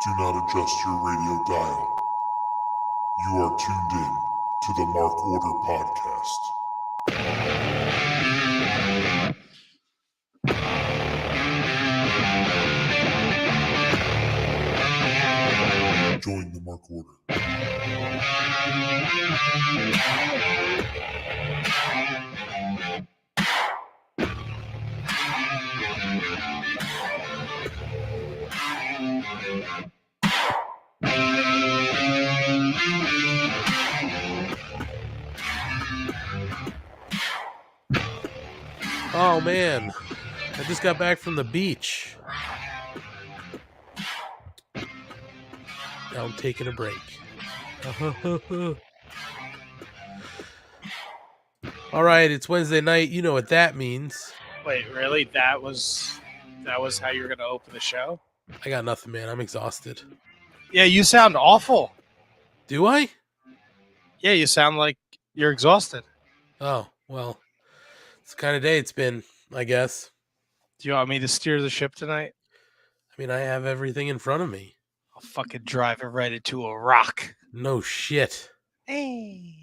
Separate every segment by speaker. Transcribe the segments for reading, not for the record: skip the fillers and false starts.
Speaker 1: Do not adjust your radio dial. You are tuned in to the Mark Order Podcast. Join the Mark Order.
Speaker 2: Oh man, I just got back from the beach. Now I'm taking a break. All right, it's Wednesday night. You know what that means.
Speaker 3: Wait, really? That was how you're gonna open the show?
Speaker 2: I got nothing, man. I'm exhausted.
Speaker 3: Yeah, you sound awful.
Speaker 2: Do I?
Speaker 3: Yeah, you sound like you're exhausted.
Speaker 2: Oh, well, it's the kind of day it's been, I guess.
Speaker 3: Do you want me to steer the ship tonight?
Speaker 2: I mean, I have everything in front of me.
Speaker 3: I'll fucking drive it right into a rock.
Speaker 2: No shit.
Speaker 3: Hey.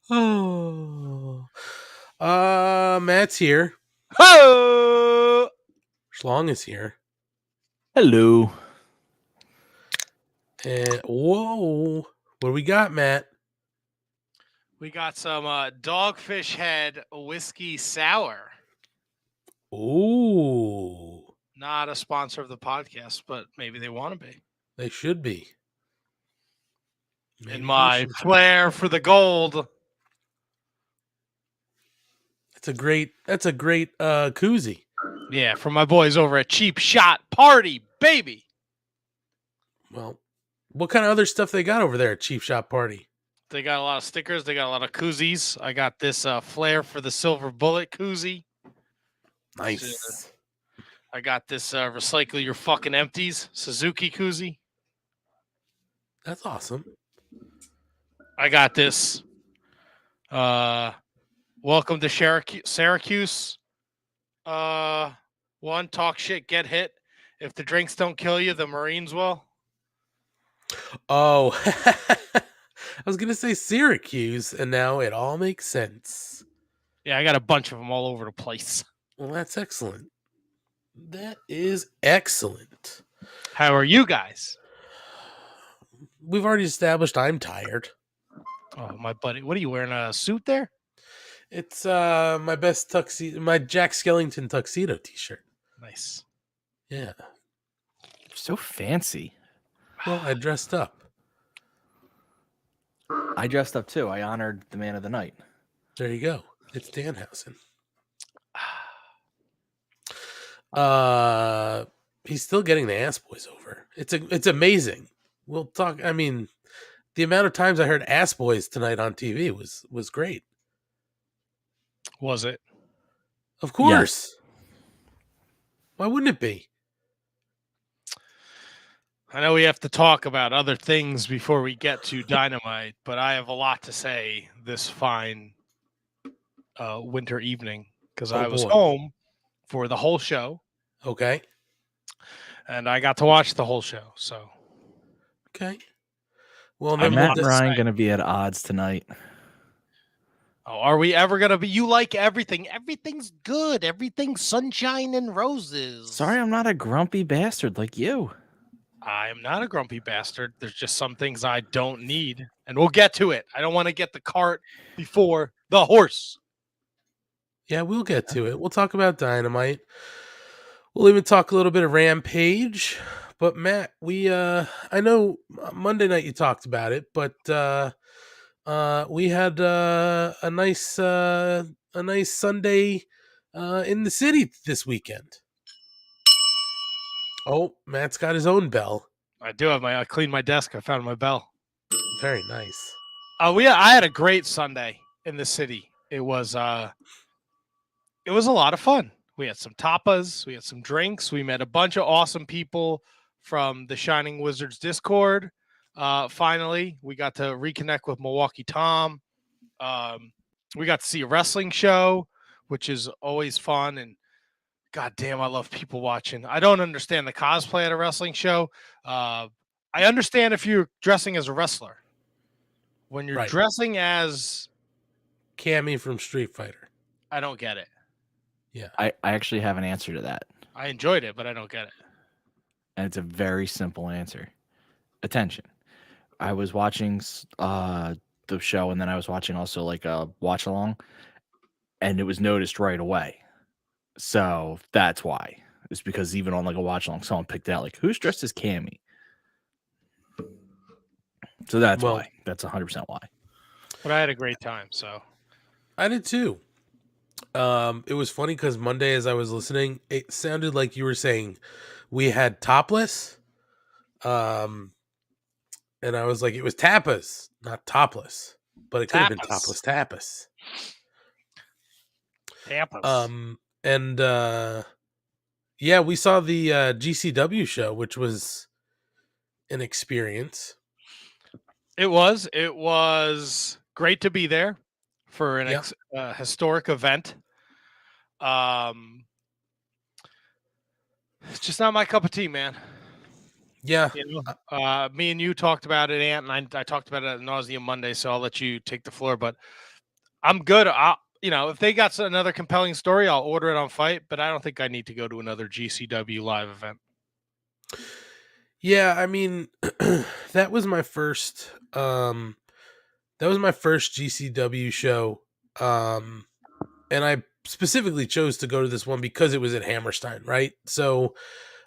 Speaker 2: Oh. Matt's here.
Speaker 3: Ho!
Speaker 2: Schlong is here.
Speaker 4: Hello.
Speaker 2: And whoa, what do we got, Matt?
Speaker 3: We got some Dogfish Head whiskey sour.
Speaker 2: Ooh,
Speaker 3: Not a sponsor of the podcast, but maybe they want to be.
Speaker 2: they should be. Maybe
Speaker 3: In
Speaker 2: they
Speaker 3: my
Speaker 2: should.
Speaker 3: flair for the gold.
Speaker 2: That's a great koozie.
Speaker 3: Yeah, from my boys over at Cheap Shot Party, baby.
Speaker 2: Well, what kind of other stuff they got over there at Chief Shop Party?
Speaker 3: They got a lot of stickers. They got a lot of koozies. I got this flair for the silver bullet koozie.
Speaker 2: Nice.
Speaker 3: I got this recycle your fucking empties Suzuki koozie.
Speaker 2: That's awesome.
Speaker 3: I got this welcome to Syracuse. One, talk shit, get hit. If the drinks don't kill you, the Marines will.
Speaker 2: Oh, I was going to say Syracuse, and now it all makes sense.
Speaker 3: Yeah, I got a bunch of them all over the place.
Speaker 2: Well, that's excellent. That is excellent.
Speaker 3: How are you guys?
Speaker 2: We've already established I'm tired.
Speaker 3: Oh, my buddy. What are you wearing, a suit there?
Speaker 2: It's my best tuxedo, my Jack Skellington tuxedo t-shirt.
Speaker 3: Nice.
Speaker 2: Yeah.
Speaker 4: So fancy.
Speaker 2: Well, I dressed up.
Speaker 4: I dressed up too. I honored the man of the night.
Speaker 2: There you go. It's Danhausen. He's still getting the ass boys over. It's amazing. We'll talk. I mean, the amount of times I heard ass boys tonight on TV was great.
Speaker 3: Was it?
Speaker 2: Of course. Why wouldn't it be?
Speaker 3: I know we have to talk about other things before we get to Dynamite, but I have a lot to say this fine winter evening because I was home for the whole show.
Speaker 2: Okay.
Speaker 3: And I got to watch the whole show. So,
Speaker 2: okay. Well,
Speaker 4: Are
Speaker 2: then
Speaker 4: Matt and Ryan going to be at odds tonight?
Speaker 3: Oh, are we ever going to be? You like everything. Everything's good. Everything's sunshine and roses.
Speaker 4: Sorry, I'm not a grumpy bastard like you.
Speaker 3: I am not a grumpy bastard. There's just some things I don't need. And we'll get to it. I don't want to get the cart before the horse.
Speaker 2: Yeah, we'll get to it. We'll talk about Dynamite. We'll even talk a little bit of Rampage. But Matt, I know Monday night you talked about it, but we had a nice Sunday in the city this weekend. Oh, Matt's got his own bell.
Speaker 3: I do have I cleaned my desk. I found my bell.
Speaker 2: Very nice.
Speaker 3: I had a great Sunday in the city. It was a lot of fun. We had some tapas, we had some drinks, we met a bunch of awesome people from the Shining Wizards Discord. Finally, we got to reconnect with Milwaukee Tom. We got to see a wrestling show, which is always fun, and God damn, I love people watching. I don't understand the cosplay at a wrestling show. I understand if you're dressing as a wrestler. When you're
Speaker 2: Right.
Speaker 3: dressing as,
Speaker 2: Cammy from Street Fighter.
Speaker 3: I don't get it.
Speaker 2: Yeah.
Speaker 4: I actually have an answer to that.
Speaker 3: I enjoyed it, but I don't get it.
Speaker 4: And it's a very simple answer. Attention. I was watching the show, and then I was watching also like a watch along, and it was noticed right away. So that's why. It's because even on like a watch along, someone picked out like who's dressed as Cammy. So that's why. That's 100% why.
Speaker 3: But I had a great time. So
Speaker 2: I did too. It was funny because Monday, as I was listening, it sounded like you were saying we had topless. And I was like, it was tapas, not topless, but it could have been topless tapas. And yeah, we saw the GCW show, which was an experience.
Speaker 3: it was great to be there for an historic event. It's just not my cup of tea, man.
Speaker 2: Yeah.
Speaker 3: You know, me and you talked about it, Ant, and I talked about it at nauseam Monday, so I'll let you take the floor. But I'm good. If they got another compelling story, I'll order it on Fight. But I don't think I need to go to another GCW live event.
Speaker 2: Yeah, I mean, that was my first. That was my first GCW show, and I specifically chose to go to this one because it was at Hammerstein, right? So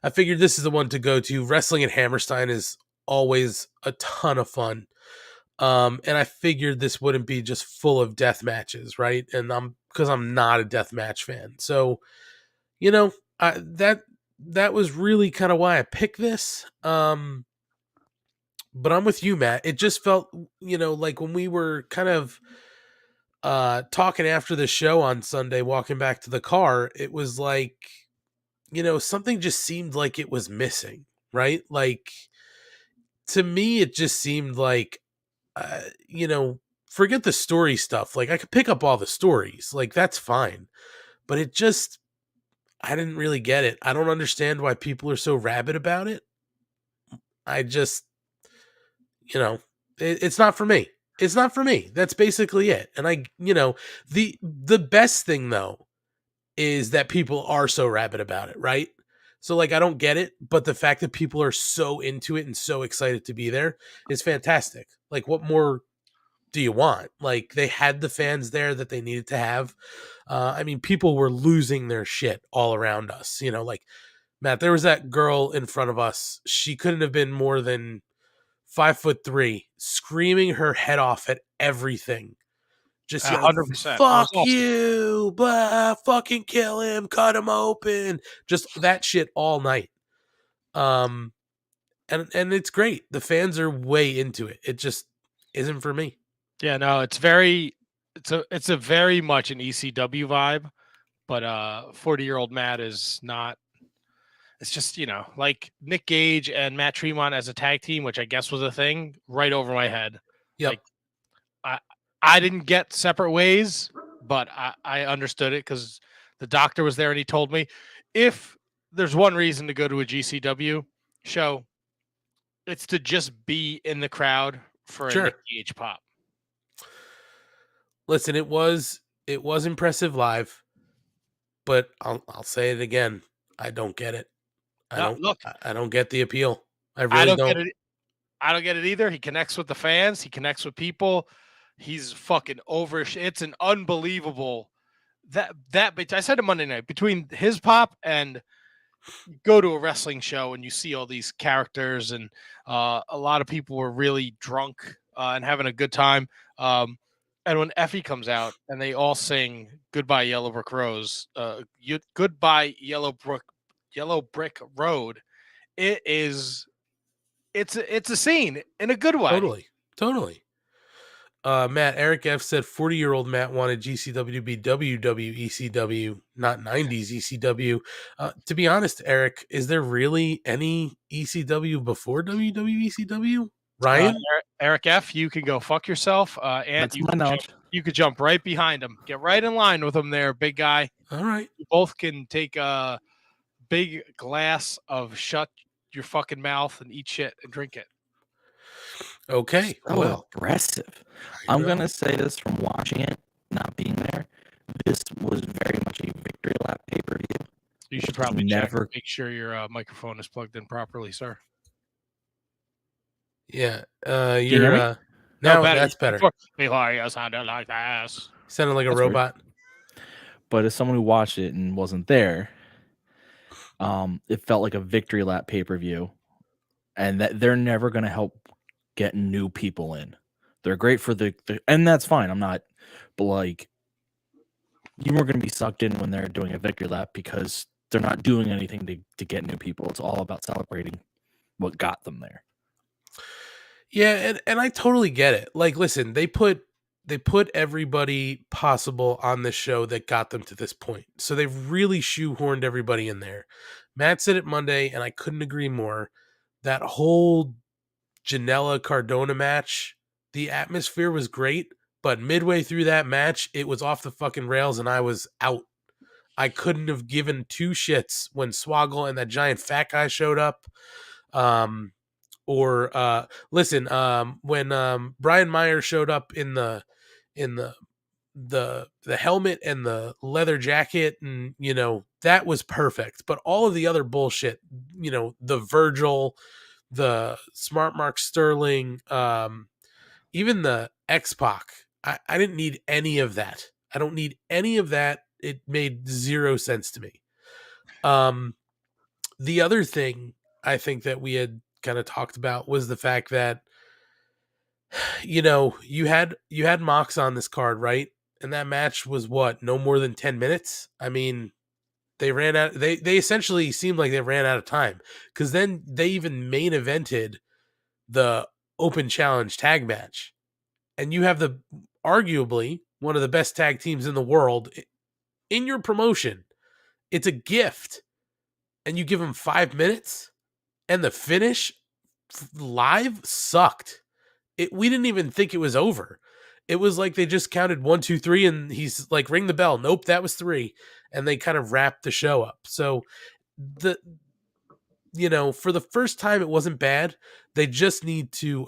Speaker 2: I figured this is the one to go to. Wrestling at Hammerstein is always a ton of fun. And I figured this wouldn't be just full of death matches, right? And because I'm not a death match fan. So, that was really kind of why I picked this. But I'm with you, Matt. It just felt, like when we were kind of talking after the show on Sunday, walking back to the car, it was like, something just seemed like it was missing, right? Like, to me, it just seemed like, forget the story stuff. Like, I could pick up all the stories. Like, that's fine. But I didn't really get it. I don't understand why people are so rabid about it. I just, it's not for me. It's not for me. That's basically it. And the best thing though is that people are so rabid about it, right? So like, I don't get it, but the fact that people are so into it and so excited to be there is fantastic. Like, what more do you want? Like, they had the fans there that they needed to have. I mean, people were losing their shit all around us. Like, Matt, there was that girl in front of us. She couldn't have been more than 5'3", screaming her head off at everything. Just
Speaker 3: 100%.
Speaker 2: Fuck you, blah, fucking kill him, cut him open. Just that shit all night. And it's great. The fans are way into it. It just isn't for me.
Speaker 3: Yeah, no, it's a very much an ECW vibe, but 40-year-old Matt is not. It's just, like Nick Gage and Matt Tremont as a tag team, which I guess was a thing, right over my head.
Speaker 2: Yep.
Speaker 3: Like, I didn't get separate ways, but I understood it because the doctor was there and he told me if there's one reason to go to a GCW show, it's to just be in the crowd for a Nick Gage pop.
Speaker 2: Listen, it was impressive live, but I'll say it again. I don't get it. I don't get the appeal. I really don't.
Speaker 3: Get it. I don't get it either. He connects with the fans. He connects with people. He's fucking over. It's an unbelievable that. I said it Monday night, between his pop and go to a wrestling show and you see all these characters and a lot of people were really drunk and having a good time. And when Effie comes out and they all sing "Goodbye Yellow Brick Rose," "Goodbye Yellow Brick Road," it's a scene in a good way.
Speaker 2: Totally. Matt, Eric F said 40-year-old Matt wanted GCW to be WWECW, not 90s ECW. To be honest, Eric, is there really any ECW before WWECW? Ryan?
Speaker 3: Eric F, you can go fuck yourself. And
Speaker 4: that's my knowledge.
Speaker 3: You could jump right behind him. Get right in line with him there, big guy.
Speaker 2: All right.
Speaker 3: You both can take a big glass of shut your fucking mouth and eat shit and drink it.
Speaker 2: Okay.
Speaker 4: So
Speaker 2: Well,
Speaker 4: aggressive.
Speaker 2: I
Speaker 4: I'm
Speaker 2: know.
Speaker 4: gonna say this from watching it, not being there. This was very much a victory lap pay-per-view.
Speaker 3: You should
Speaker 4: It's
Speaker 3: probably check
Speaker 4: never-
Speaker 3: and make sure your microphone is plugged in properly, sir.
Speaker 2: Yeah.
Speaker 4: hear
Speaker 2: You're
Speaker 4: me?
Speaker 2: now that's better.
Speaker 3: Before you sounded like this.
Speaker 2: Sounded like a
Speaker 4: That's weird.
Speaker 2: robot.
Speaker 4: But as someone who watched it and wasn't there, it felt like a victory lap pay-per-view, and that they're never gonna help get new people in. They're great for the and that's fine. I'm not, but like, you weren't gonna be sucked in when they're doing a victory lap because they're not doing anything to get new people. It's all about celebrating what got them there.
Speaker 2: Yeah, and I totally get it. Like, listen, they put everybody possible on this show that got them to this point. So they've really shoehorned everybody in there. Matt said it Monday, and I couldn't agree more. That whole Janela Cardona match, the atmosphere was great, but midway through that match, it was off the fucking rails, and I was out. I couldn't have given two shits when Swoggle and that giant fat guy showed up. Listen, when Brian Meyer showed up in the helmet and the leather jacket, and that was perfect. But all of the other bullshit, the Virgil, the Smart Mark Sterling, even the X-Pac, I didn't need any of that. I don't need any of that. It made zero sense to me. The other thing I think that we had kind of talked about was the fact that you had Mox on this card, right? And that match was no more than 10 minutes. I mean, they ran out. They essentially seemed like they ran out of time, because then they even main evented the open challenge tag match, and you have arguably one of the best tag teams in the world in your promotion. It's a gift, and you give them 5 minutes, and the finish live sucked. We didn't even think it was over. It was like they just counted 1, 2, 3, and he's like, ring the bell. Nope, that was 3, and they kind of wrapped the show up. So for the first time, it wasn't bad. They just needed to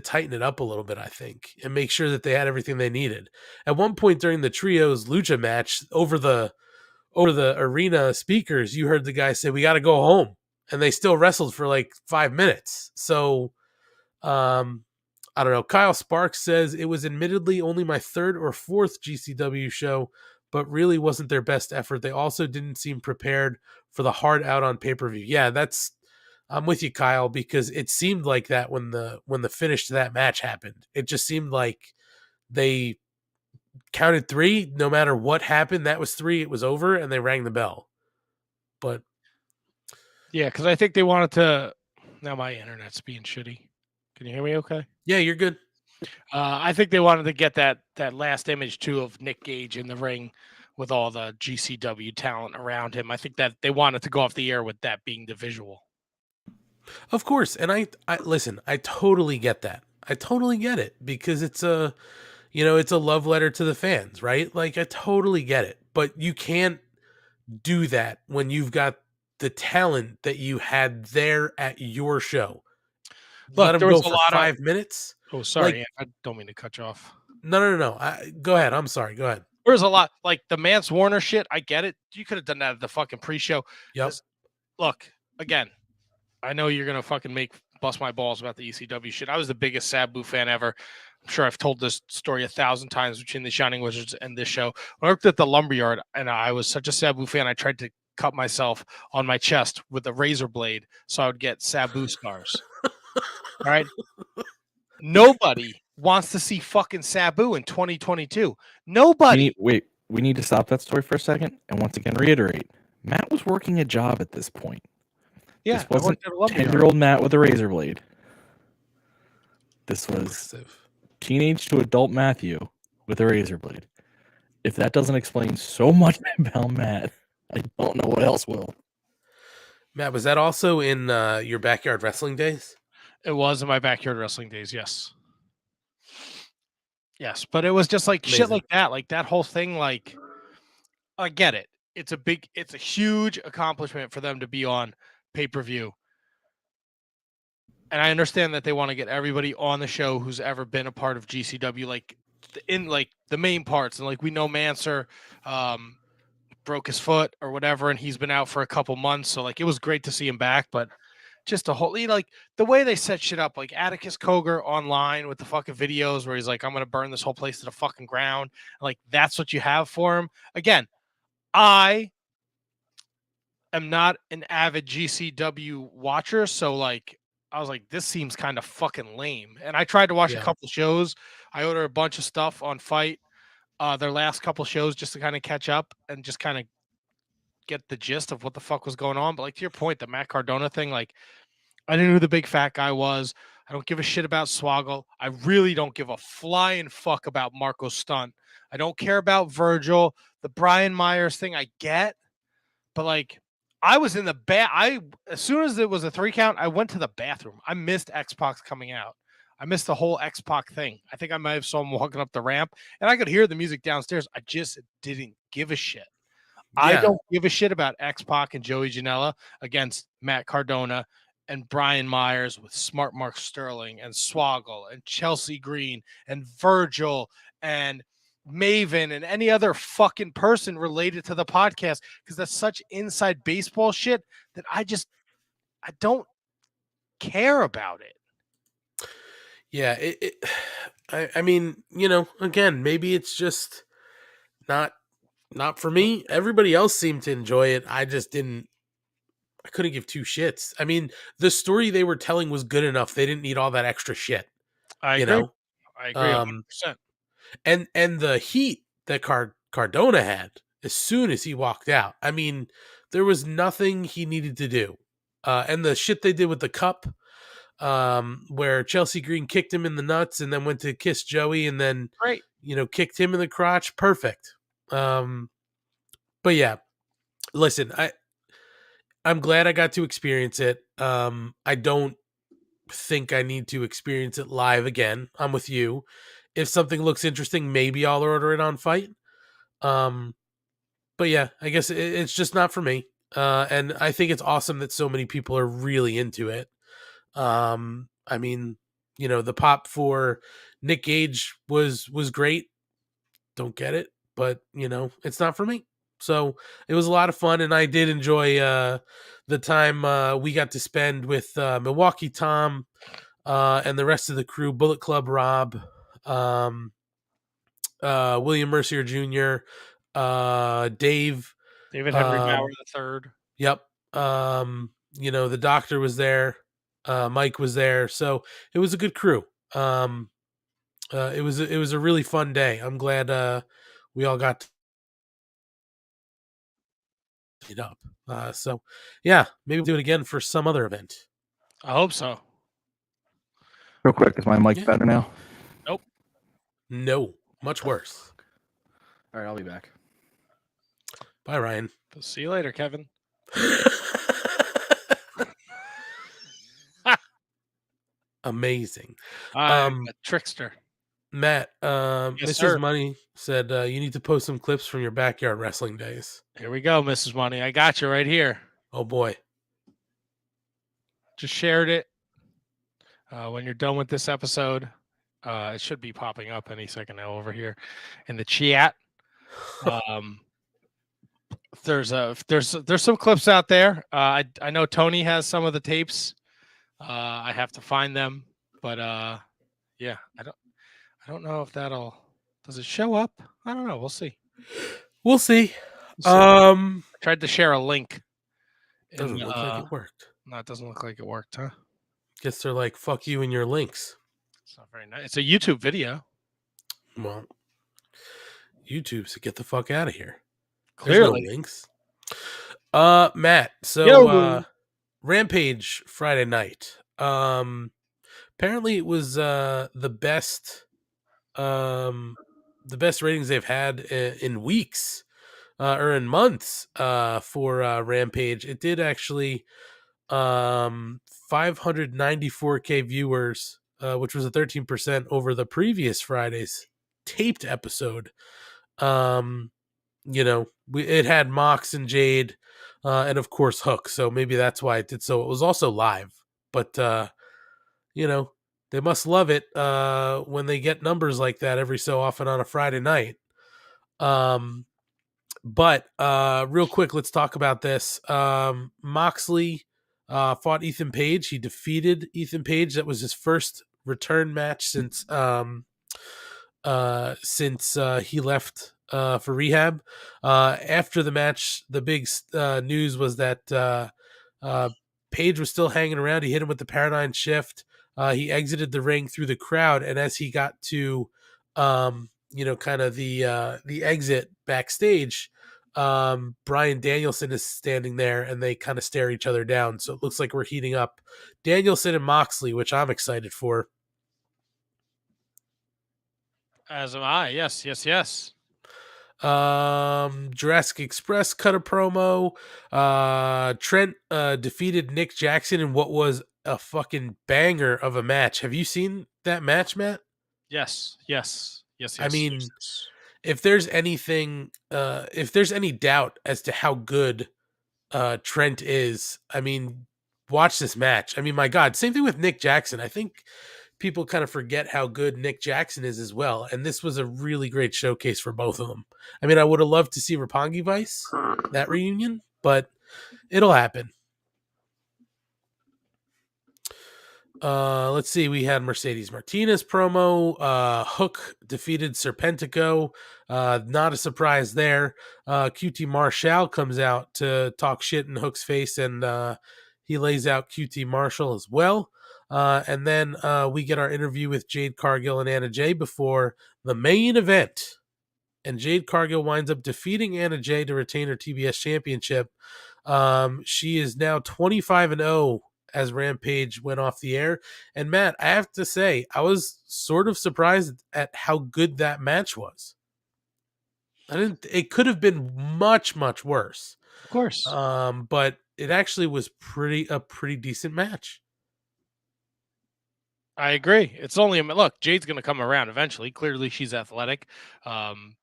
Speaker 2: tighten it up a little bit, I think, and make sure that they had everything they needed. At one point during the trios lucha match, over the arena speakers, you heard the guy say, "We got to go home," and they still wrestled for like 5 minutes. So, I don't know. Kyle Sparks says it was admittedly only my 3rd or 4th GCW show, but really wasn't their best effort. They also didn't seem prepared for the hard out on pay-per-view. Yeah, I'm with you, Kyle, because it seemed like that when the finish to that match happened. It just seemed like they counted 3. No matter what happened, that was 3. It was over, and they rang the bell. But
Speaker 3: yeah, because I think they wanted to. Now my internet's being shitty. Can you hear me? Okay.
Speaker 2: Yeah, you're good.
Speaker 3: I think they wanted to get that last image too of Nick Gage in the ring with all the GCW talent around him. I think that they wanted to go off the air with that being the visual.
Speaker 2: Of course, and I listen. I totally get that. I totally get it, because it's a love letter to the fans, right? Like, I totally get it, but you can't do that when you've got the talent that you had there at your show.
Speaker 3: Look,
Speaker 2: let him go for 5 minutes.
Speaker 3: Oh, sorry,
Speaker 2: Like,
Speaker 3: I don't mean to cut you off.
Speaker 2: No. Go ahead. I'm sorry. Go ahead.
Speaker 3: There's a lot, like the Mance Warner shit. I get it. You could have done that at the fucking pre-show.
Speaker 2: Yep.
Speaker 3: Look, again, I know you're gonna fucking bust my balls about the ECW shit. I was the biggest Sabu fan ever. I'm sure I've told this story 1,000 times between the Shining Wizards and this show. When I worked at the Lumberyard, and I was such a Sabu fan, I tried to cut myself on my chest with a razor blade so I would get Sabu scars. All right. Nobody wants to see fucking Sabu in 2022. Nobody.
Speaker 4: We need to stop that story for a second and once again reiterate. Matt was working a job at this point.
Speaker 3: Yeah,
Speaker 4: this wasn't 10-year-old Matt with a razor blade. This was teenage to adult Matthew with a razor blade. If that doesn't explain so much about Matt, I don't know what else will.
Speaker 2: Matt, was that also in your backyard wrestling days?
Speaker 3: It was in my backyard wrestling days, yes. Yes, but it was just like shit
Speaker 2: Amazing.
Speaker 3: like that whole thing. Like, I get it. It's a huge accomplishment for them to be on pay-per-view. And I understand that they want to get everybody on the show who's ever been a part of GCW, like in like the main parts. And like we know Manser broke his foot or whatever, and he's been out for a couple months. So like it was great to see him back, but just a whole like the way they set shit up, like Atticus Koger online with the fucking videos where he's like, I'm gonna burn this whole place to the fucking ground. Like that's what you have for him. Again, I am not an avid GCW watcher, so like I was like, this seems kind of fucking lame. And I tried to watch a
Speaker 2: Yeah.
Speaker 3: couple shows. I ordered a bunch of stuff on Fight, their last couple shows just to kind of catch up and just kind of get the gist of what the fuck was going on. But like to your point, the Matt Cardona thing, like I didn't know who the big fat guy was. I don't give a shit about Swoggle. I really don't give a flying fuck about Marco Stunt. I don't care about Virgil. The Brian Myers thing, I get, but like I was in the as soon as it was a 3 count, I went to the bathroom. I missed X-Pac coming out. I missed the whole X-Pac thing. I think I might have saw him walking up the ramp, and I could hear the music downstairs. I just didn't give a shit. I don't give a shit about X-Pac and Joey Janela against Matt Cardona and Brian Myers with Smart Mark Sterling and Swoggle and Chelsea Green and Virgil and Maven and any other fucking person related to the podcast, because that's such inside baseball shit that I don't care about it.
Speaker 2: Yeah, I mean, you know, again, maybe it's just not for me. Everybody else seemed to enjoy it. I just didn't. I couldn't give two shits. I mean, the story they were telling was good enough. They didn't need all that extra shit.
Speaker 3: I
Speaker 2: You
Speaker 3: agree.
Speaker 2: know,
Speaker 3: I agree 100%.
Speaker 2: and the heat that Cardona had as soon as he walked out. I mean, there was nothing he needed to do. And the shit they did with the cup, where Chelsea Green kicked him in the nuts and then went to kiss Joey and then,
Speaker 3: Great.
Speaker 2: you know, kicked him in the crotch. Perfect. But yeah, listen, I'm glad I got to experience it. I don't think I need to experience it live again. I'm with you. If something looks interesting, maybe I'll order it on Fight. But yeah, I guess it's just not for me. And I think it's awesome that so many people are really into it. I mean, you know, the pop for Nick Gage was great. Don't get it, but you know, it's not for me. So it was a lot of fun, and I did enjoy the time we got to spend with Milwaukee Tom and the rest of the crew, Bullet Club Rob, William Mercier Jr., Dave,
Speaker 3: David Henry Bauer the third.
Speaker 2: Yep. You know, the doctor was there, Mike was there, so it was a good crew. It was a really fun day. I'm glad we all got to it up. So yeah, maybe we'll do it again for some other event.
Speaker 3: I hope so.
Speaker 4: Real quick, is my mic better now?
Speaker 2: No, much worse.
Speaker 4: All right, I'll be back.
Speaker 2: Bye, Ryan.
Speaker 3: See you later, Kevin.
Speaker 2: Amazing.
Speaker 3: I'm a trickster.
Speaker 2: Matt,
Speaker 3: Yes,
Speaker 2: Mrs.
Speaker 3: sir.
Speaker 2: Money said you need to post some clips from your backyard wrestling days.
Speaker 3: Here we go, Mrs. Money. I got you right here.
Speaker 2: Oh boy.
Speaker 3: Just shared it. When you're done with this episode, it should be popping up any second now over here in the chat. There's some clips out there. I know Tony has some of the tapes. I have to find them, but yeah, I don't know if does it show up? I don't know. We'll see.
Speaker 2: We'll see.
Speaker 3: I tried to share a link.
Speaker 2: Doesn't look like it worked.
Speaker 3: No, it doesn't look like it worked, huh?
Speaker 2: Guess they're like, fuck you and your links.
Speaker 3: It's not very nice. It's a YouTube video.
Speaker 2: Well, YouTube, so get the fuck out of here.
Speaker 3: Clearly.
Speaker 2: There's no links. Matt, so
Speaker 3: Yo.
Speaker 2: Rampage Friday night. Apparently it was the best ratings they've had in weeks or in months for Rampage. It did actually 594K viewers, which was a 13% over the previous Friday's taped episode, it had Mox and Jade, and of course Hook. So maybe that's why it did so. It was also live, but they must love it when they get numbers like that every so often on a Friday night. But real quick, let's talk about this. Moxley fought Ethan Page. He defeated Ethan Page. That was his first return match since he left for rehab. After the match, the big news was that Page was still hanging around. He hit him with the Paradigm Shift. He exited the ring through the crowd, and as he got to kind of the exit backstage, Bryan Danielson is standing there, and they kind of stare each other down. So it looks like we're heating up Danielson and Moxley, which I'm excited for.
Speaker 3: As am I. Yes.
Speaker 2: Jurassic Express cut a promo. Trent defeated Nick Jackson in what was a fucking banger of a match. Have you seen that match, Matt?
Speaker 3: Yes.
Speaker 2: I mean, if there's any doubt as to how good Trent is, I mean, watch this match. I mean, my God, same thing with Nick Jackson. I think people kind of forget how good Nick Jackson is as well. And this was a really great showcase for both of them. I mean, I would have loved to see Roppongi Vice, that reunion, but it'll happen. Let's see. We had Mercedes Martinez promo. Hook defeated Serpentico. Not a surprise there. QT Marshall comes out to talk shit in Hook's face, and he lays out QT Marshall as well. And then we get our interview with Jade Cargill and Anna Jay before the main event. And Jade Cargill winds up defeating Anna Jay to retain her TBS championship. She is now 25-0 as Rampage went off the air. And Matt, I have to say, I was sort of surprised at how good that match was. It could have been much, much worse.
Speaker 3: Of course.
Speaker 2: But it actually was a pretty decent match.
Speaker 3: I agree. It's only look, Jade's going to come around eventually. Clearly she's athletic. And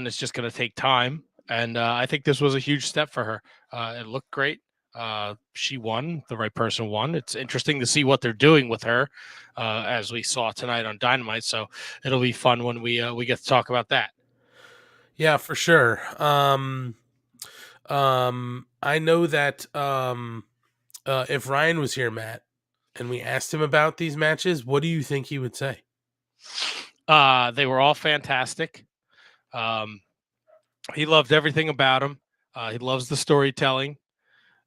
Speaker 3: it's just going to take time. And I think this was a huge step for her. It looked great. She won. The right person won. It's interesting to see what they're doing with her, as we saw tonight on Dynamite. So it'll be fun when we get to talk about that.
Speaker 2: Yeah, for sure. I know that if Ryan was here, Matt, and we asked him about these matches, what do you think he would say?
Speaker 3: They were all fantastic. He loved everything about them. He loves the storytelling,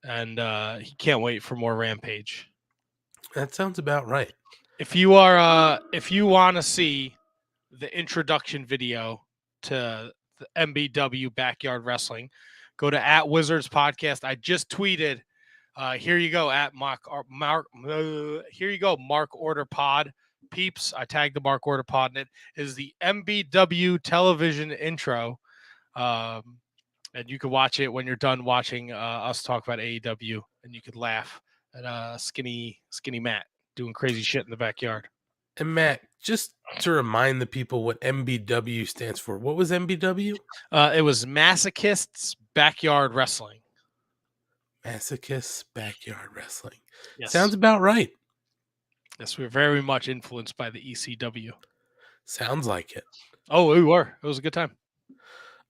Speaker 3: and he can't wait for more Rampage.
Speaker 2: That sounds about right.
Speaker 3: If you want to see the introduction video to the MBW Backyard Wrestling, go to @Wizards Podcast. I just tweeted. Here you go here you go, Mark Order Pod peeps. I tagged the Mark Order Pod in it. Is the MBW television intro. And you can watch it when you're done watching us talk about AEW, and you could laugh at skinny Matt doing crazy shit in the backyard.
Speaker 2: And Matt, just to remind the people what MBW stands for, what was MBW?
Speaker 3: It was Masochists Backyard Wrestling.
Speaker 2: Masochists Backyard Wrestling.
Speaker 3: Yes.
Speaker 2: Sounds about right.
Speaker 3: Yes, we're very much influenced by the ECW.
Speaker 2: Sounds like it.
Speaker 3: Oh, we were. It was a good time.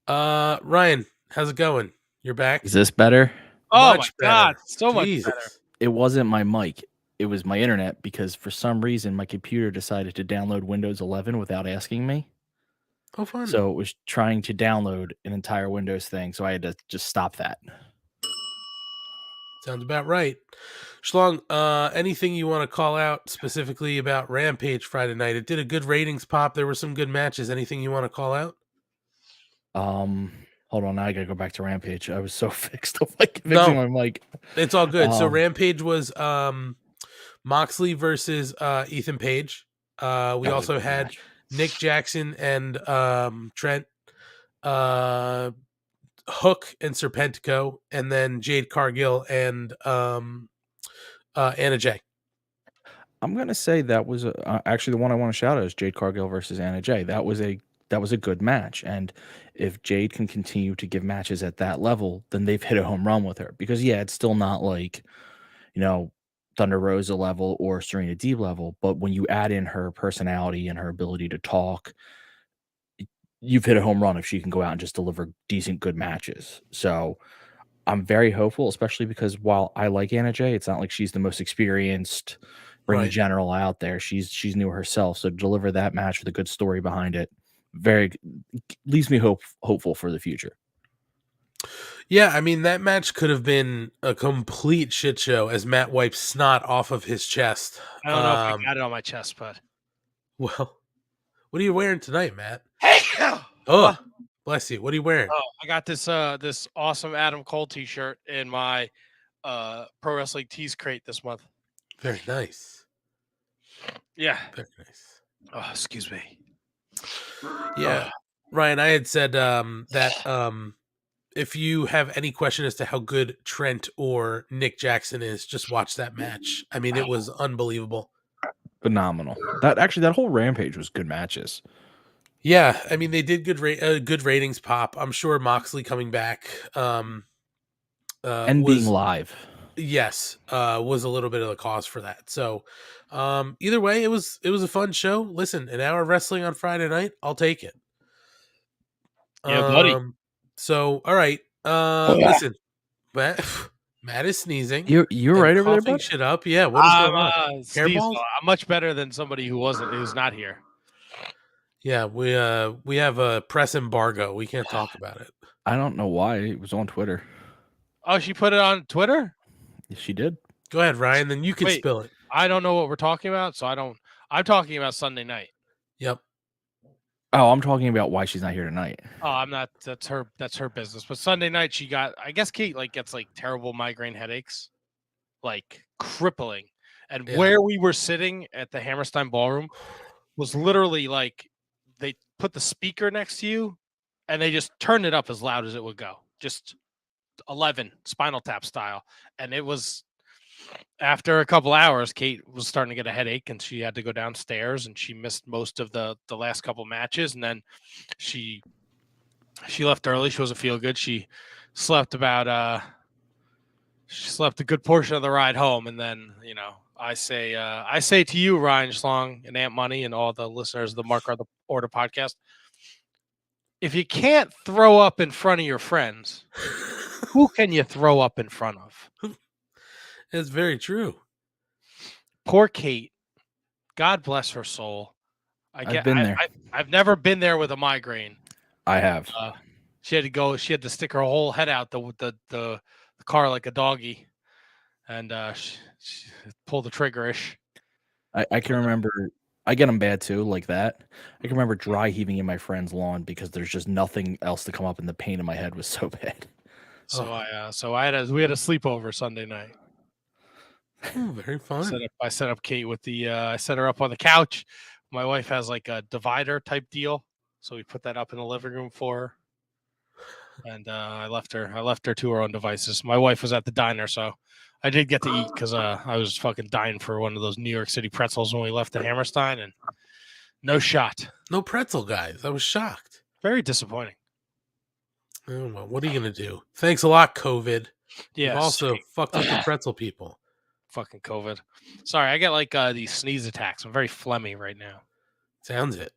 Speaker 2: Ryan, how's it going? You're back?
Speaker 4: Is this better?
Speaker 3: Oh
Speaker 2: Much
Speaker 3: my God,
Speaker 2: better.
Speaker 3: so much
Speaker 2: Jesus.
Speaker 3: better.
Speaker 4: It wasn't my mic. It was my internet, because for some reason my computer decided to download Windows 11 without asking me.
Speaker 2: Oh, fun.
Speaker 4: So it was trying to download an entire Windows thing. So I had to just stop that.
Speaker 2: Sounds about right. Schlong, anything you want to call out specifically about Rampage Friday night? It did a good ratings pop. There were some good matches. Anything you want to call out?
Speaker 4: Hold on. Now I got to go back to Rampage. I was so fixed on fixing my mic.
Speaker 2: It's all good. So Rampage was Moxley versus Ethan Page. We also had Nick Jackson and Trent, Hook and Serpentico, and then Jade Cargill and Anna Jay.
Speaker 4: I'm gonna say that was actually the one I want to shout out is Jade Cargill versus Anna Jay. That was a good match, and if Jade can continue to give matches at that level, then they've hit a home run with her. Because yeah, it's still not like Thunder Rosa level or Serena Deeb level, but when you add in her personality and her ability to talk, you've hit a home run if she can go out and just deliver decent, good matches. So I'm very hopeful, especially because while I like Anna Jay, it's not like she's the most experienced ring
Speaker 2: Right.
Speaker 4: general out there. She's new herself. So to deliver that match with a good story behind it, leaves me hopeful for the future.
Speaker 2: Yeah, I mean that match could have been a complete shit show as Matt wipes snot off of his chest.
Speaker 3: I don't know if I got it on my chest, but
Speaker 2: Well, what are you wearing tonight, Matt?
Speaker 3: hey,
Speaker 2: Oh, bless you. What are you wearing?
Speaker 3: Oh, I got this this awesome Adam Cole t-shirt in my Pro Wrestling Tees crate this month.
Speaker 2: Very nice.
Speaker 3: Yeah.
Speaker 2: Very nice.
Speaker 3: Oh, excuse me.
Speaker 2: Yeah, Ryan, I had said that if you have any question as to how good Trent or Nick Jackson is, just watch that match. I mean, it was unbelievable.
Speaker 4: Phenomenal. That whole Rampage was good matches.
Speaker 2: Yeah, I mean they did good ratings pop. I'm sure Moxley coming back
Speaker 4: And
Speaker 2: was,
Speaker 4: being live.
Speaker 2: Yes, was a little bit of the cause for that. So either way, it was a fun show. Listen, an hour of wrestling on Friday night, I'll take it.
Speaker 3: Yeah, buddy.
Speaker 2: So all right. Listen, Matt is sneezing.
Speaker 4: You're right over there,
Speaker 2: coughing
Speaker 4: bud?
Speaker 2: shit up. Yeah, what is going on? Hairballs?
Speaker 3: I'm much better than somebody who's not here.
Speaker 2: Yeah, we have a press embargo. We can't talk about it.
Speaker 4: I don't know why. It was on Twitter.
Speaker 3: Oh, she put it on Twitter?
Speaker 4: She did.
Speaker 2: Go ahead, Ryan, then you can spill it.
Speaker 3: I don't know what we're talking about, so I'm talking about Sunday night.
Speaker 2: Yep.
Speaker 4: Oh, I'm talking about why she's not here tonight.
Speaker 3: Oh, I'm not. That's her business. But Sunday night she got, I guess Kate gets terrible migraine headaches, crippling. And where we were sitting at the Hammerstein Ballroom was literally they put the speaker next to you and they just turned it up as loud as it would go. Just 11 Spinal Tap style. And it was, after a couple hours, Kate was starting to get a headache and she had to go downstairs and she missed most of the last couple matches. And then she left early. She wasn't feel good. She slept a good portion of the ride home. And then, I say to you, Ryan Schlong and Aunt Money and all the listeners of the Mark Order podcast, if you can't throw up in front of your friends, who can you throw up in front of?
Speaker 2: It's very true.
Speaker 3: Poor Kate. God bless her soul.
Speaker 4: I've been there.
Speaker 3: I've never been there with a migraine.
Speaker 4: I have.
Speaker 3: She had to stick her whole head out the car like a doggy, and she pulled the trigger-ish.
Speaker 4: I can remember. I get them bad too, like that. I can remember dry heaving in my friend's lawn because there's just nothing else to come up, and the pain in my head was so bad.
Speaker 3: So we had a sleepover Sunday night.
Speaker 2: Oh, very fun.
Speaker 3: I set up Kate with I set her up on the couch. My wife has a divider type deal, so we put that up in the living room for her. And I left her to her own devices. My wife was at the diner, so I did get to eat because I was fucking dying for one of those New York City pretzels when we left at Hammerstein, and no shot.
Speaker 2: No pretzel, guys. I was shocked.
Speaker 3: Very disappointing.
Speaker 2: Oh, well, what are you going to do? Thanks a lot, COVID.
Speaker 3: Yeah.
Speaker 2: You've also fucked up the pretzel people.
Speaker 3: Fucking COVID. Sorry, I get these sneeze attacks. I'm very phlegmy right now.
Speaker 2: Sounds it.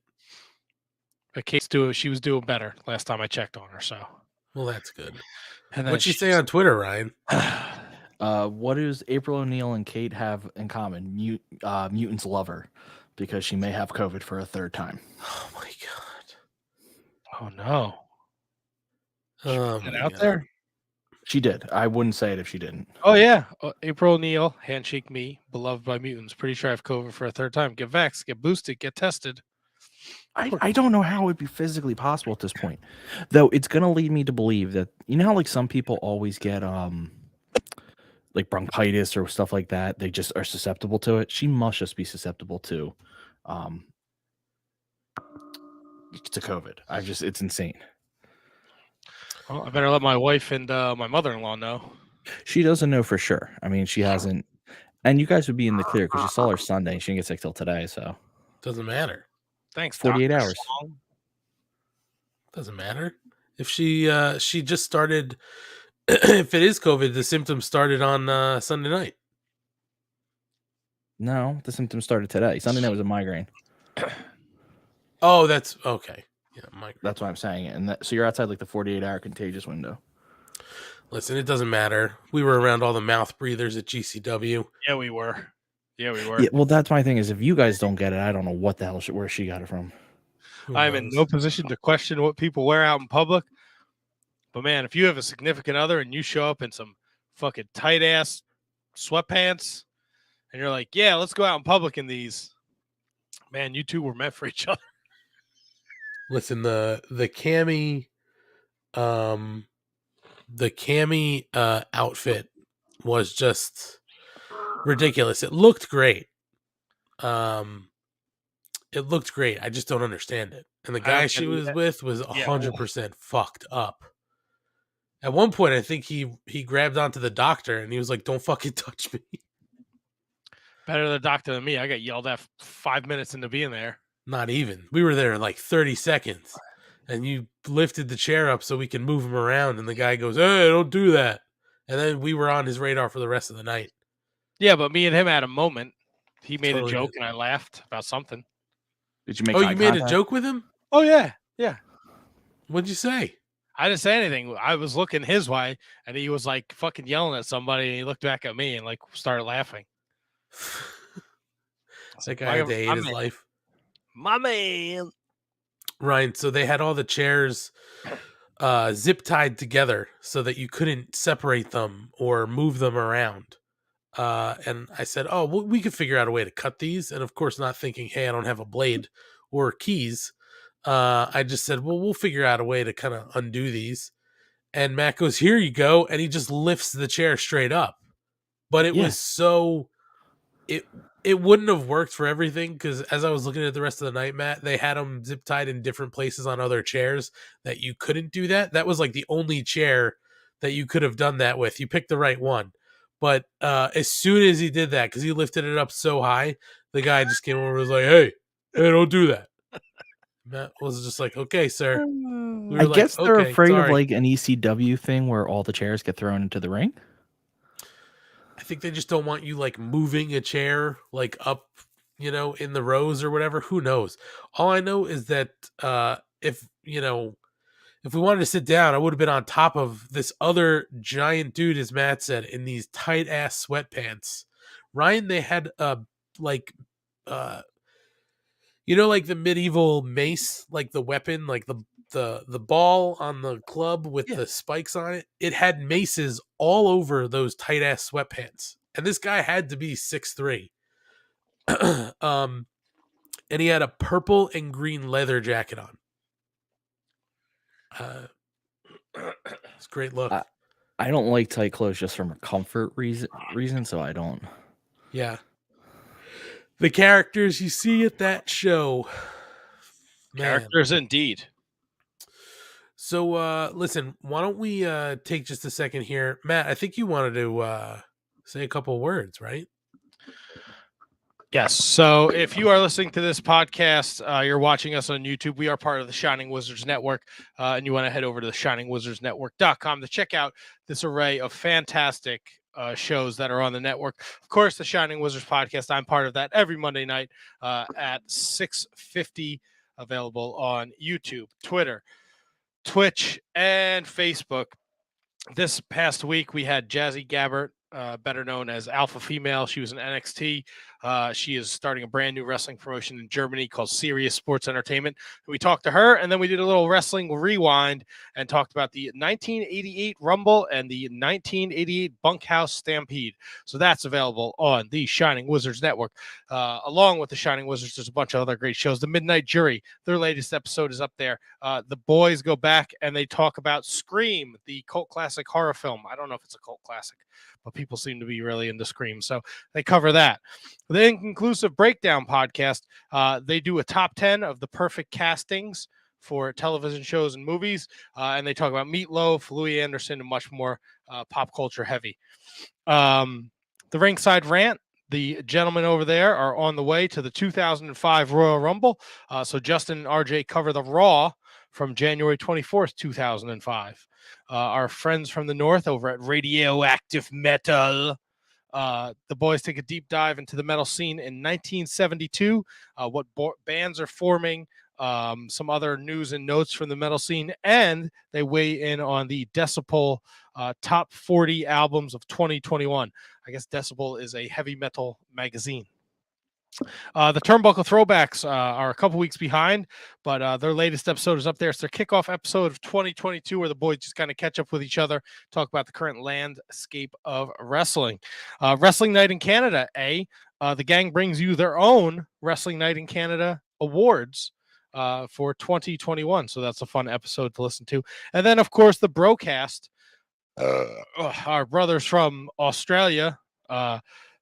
Speaker 3: But she was doing better last time I checked on her, so.
Speaker 2: Well, that's good.
Speaker 3: And
Speaker 2: what'd she say on Twitter, Ryan?
Speaker 4: What does April O'Neil and Kate have in common? Mutants love her because she may have COVID for a third time.
Speaker 2: Oh my god.
Speaker 3: Oh no.
Speaker 2: Put
Speaker 3: it out there?
Speaker 4: She did. I wouldn't say it if she didn't.
Speaker 3: Oh yeah. April O'Neil, handshake me, beloved by mutants. Pretty sure I have COVID for a third time. Get vaxxed, get boosted, get tested.
Speaker 4: I don't know how it would be physically possible at this point, though. It's gonna lead me to believe that how some people always get bronchitis or stuff like that. They just are susceptible to it. She must just be susceptible to COVID. It's insane.
Speaker 3: Well, I better let my wife and my mother-in-law know.
Speaker 4: She doesn't know for sure. I mean, she hasn't. And you guys would be in the clear because you saw her Sunday. And she didn't get sick till today, so
Speaker 2: Doesn't matter.
Speaker 3: Thanks,
Speaker 4: 48
Speaker 3: Dr.
Speaker 4: hours.
Speaker 3: Song.
Speaker 2: Doesn't matter. If she just started, if it is COVID, the symptoms started on Sunday night.
Speaker 4: No, the symptoms started today. Sunday night was a migraine.
Speaker 2: Oh, that's okay. Yeah,
Speaker 4: That's why I'm saying it. And so you're outside like the 48-hour contagious window.
Speaker 2: Listen, it doesn't matter. We were around all the mouth breathers at GCW.
Speaker 3: Yeah, we were. Yeah, we were.
Speaker 4: Yeah, well, that's my thing is if you guys don't get it, I don't know what the hell where she got it from.
Speaker 2: Who
Speaker 3: I'm in
Speaker 2: knows?
Speaker 3: no position to question what people wear out in public. But man, if you have a significant other and you show up in some fucking tight ass sweatpants and you're like, yeah, let's go out in public in these, man, you two were meant for each other.
Speaker 2: Listen, the cami outfit was just ridiculous. It looked great. It looked great. I just don't understand it. And the guy she was with was 100% fucked up. At one point, I think he grabbed onto the doctor and he was like, "Don't fucking touch me."
Speaker 3: Better the doctor than me. I got yelled at 5 minutes into being there.
Speaker 2: Not even. We were there in like 30 seconds. And you lifted the chair up so we can move him around. And the guy goes, "Hey, don't do that." And then we were on his radar for the rest of the night.
Speaker 3: Yeah, but me and him had a moment. He made
Speaker 2: Totally
Speaker 3: a joke
Speaker 2: did.
Speaker 3: and I laughed about something.
Speaker 4: Did you make
Speaker 2: Oh,
Speaker 4: eye
Speaker 2: you made a
Speaker 4: contact?
Speaker 2: joke with him?
Speaker 3: Oh, yeah. Yeah.
Speaker 2: What'd you say?
Speaker 3: I didn't say anything. I was looking his way and he was like fucking yelling at somebody and he looked back at me and like started laughing.
Speaker 2: That guy had to hate his life.
Speaker 3: My man.
Speaker 2: Ryan, so they had all the chairs zip tied together so that you couldn't separate them or move them around. And I said, "Oh, well, we could figure out a way to cut these." And of course, not thinking, "Hey, I don't have a blade or keys." I just said, "Well, we'll figure out a way to kind of undo these." And Matt goes, "Here you go," and he just lifts the chair straight up. But it was so it wouldn't have worked for everything because as I was looking at the rest of the night, Matt, they had them zip tied in different places on other chairs that you couldn't do that. That was like the only chair that you could have done that with. You picked the right one. But as soon as he did that, because he lifted it up so high, the guy just came over and was like, hey, don't do that. Matt was just like, okay, sir. We were
Speaker 4: I
Speaker 2: like,
Speaker 4: guess they're
Speaker 2: "Okay,
Speaker 4: afraid of
Speaker 2: sorry."
Speaker 4: like an ECW thing where all the chairs get thrown into the ring.
Speaker 2: I think they just don't want you like moving a chair like up, in the rows or whatever. Who knows? All I know is that if we wanted to sit down, I would have been on top of this other giant dude, as Matt said, in these tight ass sweatpants. Ryan, they had like like the medieval mace, like the weapon, like the ball on the club with the spikes on it. It had maces all over those tight ass sweatpants. And this guy had to be 6'3". And he had a purple and green leather jacket on. It's a great look.
Speaker 4: I don't like tight clothes just from a comfort reason, so I don't.
Speaker 2: Yeah. The characters you see at that show. Man.
Speaker 3: Characters indeed.
Speaker 2: So listen, why don't we take just a second here. Matt, I think you wanted to say a couple words, right?
Speaker 3: Yes. So if you are listening to this podcast, you're watching us on YouTube. We are part of the Shining Wizards Network, and you want to head over to the shiningwizardsnetwork.com to check out this array of fantastic shows that are on the network. Of course, the Shining Wizards podcast, I'm part of that every Monday night at 6:50, available on YouTube, Twitter, Twitch, and Facebook. This past week, we had Jazzy Gabbert, better known as Alpha Female. She was in NXT. She is starting a brand new wrestling promotion in Germany called Serious Sports Entertainment. We talked to her, and then we did a little wrestling rewind and talked about the 1988 Rumble and the 1988 Bunkhouse Stampede. So that's available on the Shining Wizards Network. Along with the Shining Wizards, there's a bunch of other great shows. The Midnight Jury, their latest episode is up there. The boys go back and they talk about Scream, the cult classic horror film. I don't know if it's a cult classic, but people seem to be really into Scream. So they cover that. The Inconclusive Breakdown podcast, they do a top 10 of the perfect castings for television shows and movies. And they talk about Meatloaf, Louis Anderson, and much more pop culture heavy. The Ringside Rant, The gentlemen over there are on the way to the 2005 Royal Rumble. So Justin and RJ cover the Raw from January 24th, 2005. Our friends from the North over at Radioactive Metal. The boys take a deep dive into the metal scene in 1972, what bands are forming, some other news and notes from the metal scene, and they weigh in on the Decibel top 40 albums of 2021. I guess Decibel is a heavy metal magazine. The Turnbuckle Throwbacks are a couple weeks behind, but their latest episode is up there. It's their kickoff episode of 2022, where the boys just kind of catch up with each other, talk about the current landscape of wrestling. Wrestling Night in Canada, the gang brings you their own Wrestling Night in Canada awards for 2021. So that's a fun episode to listen to. And then, of course, the Brocast, our brothers from Australia,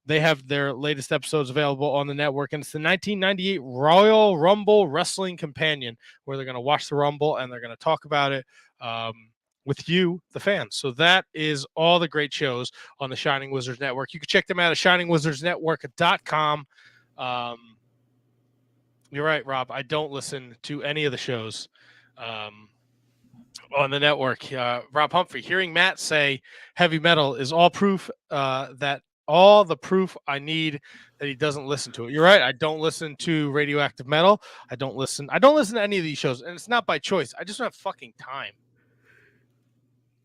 Speaker 3: they have their latest episodes available on the network, and it's the 1998 Royal Rumble Wrestling Companion, where they're going to watch the Rumble and they're going to talk about it with you, the fans. So that is all the great shows on the Shining Wizards Network. You can check them out at shiningwizardsnetwork.com. You're right, Rob. I don't listen to any of the shows on the network. Rob Humphrey, hearing Matt say heavy metal is all proof that all the proof I need that he doesn't listen to it. You're right. I don't listen to Radioactive Metal. I don't listen to any of these shows, and it's not by choice. I just don't have fucking time.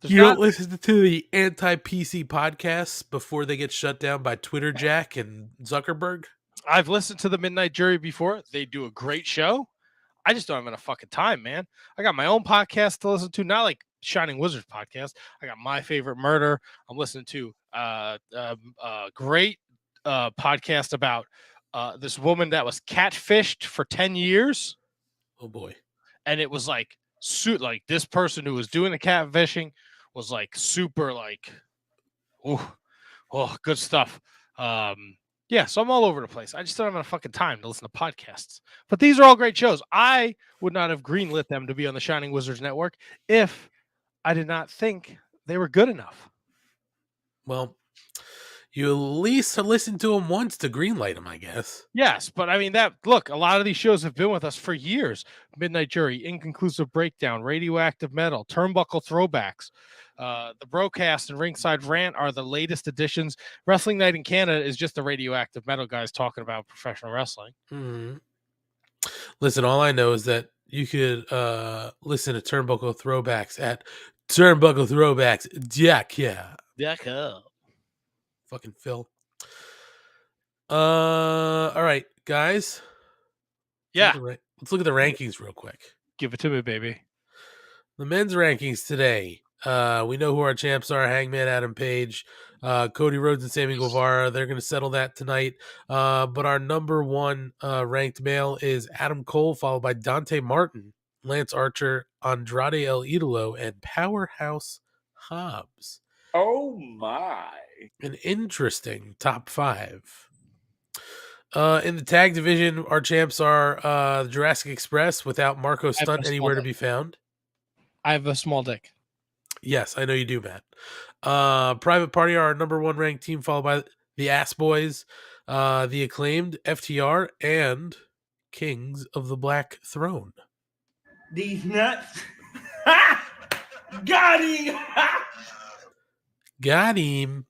Speaker 2: Don't listen to the anti-PC podcasts before they get shut down by Twitter Jack and Zuckerberg?
Speaker 3: I've listened to the Midnight Jury before. They do a great show. I just don't have enough fucking time, man. I got my own podcast to listen to, not like Shining Wizards podcast. I got My Favorite Murder. I'm listening to a great podcast about this woman that was catfished for 10 years.
Speaker 2: Oh boy.
Speaker 3: And it was like this person who was doing the catfishing was like super like, oh, good stuff. Yeah, so I'm all over the place. I just don't have enough fucking time to listen to podcasts. But these are all great shows. I would not have greenlit them to be on the Shining Wizards Network if I did not think they were good enough.
Speaker 2: Well, you at least listened to them once to greenlight them, I guess.
Speaker 3: Yes, but I mean, a lot of these shows have been with us for years. Midnight Jury, Inconclusive Breakdown, Radioactive Metal, Turnbuckle Throwbacks, the Brocast and Ringside Rant are the latest additions. Wrestling Night in Canada is just the Radioactive Metal guys talking about professional wrestling.
Speaker 2: Mm-hmm. Listen, all I know is that you could listen to Turnbuckle Throwbacks at Turnbuckle Throwbacks. Yeah. Fucking Phil. All right, guys.
Speaker 3: Yeah.
Speaker 2: Let's look at the rankings real quick.
Speaker 3: Give it to me, baby.
Speaker 2: The men's rankings today. We know who our champs are: Hangman Adam Page, Cody Rhodes, and Sammy Guevara. They're going to settle that tonight. But our number one ranked male is Adam Cole, followed by Dante Martin, Lance Archer, Andrade El Idolo, and Powerhouse Hobbs.
Speaker 5: Oh my.
Speaker 2: An interesting top five. In the tag division, our champs are Jurassic Express without Marco Stunt anywhere to be found.
Speaker 3: I have a small dick.
Speaker 2: Yes, I know you do, Matt. Private Party are our number one ranked team, followed by the Ass Boys, the Acclaimed, FTR, and Kings of the Black Throne.
Speaker 5: These nuts. Got him.
Speaker 2: Got him.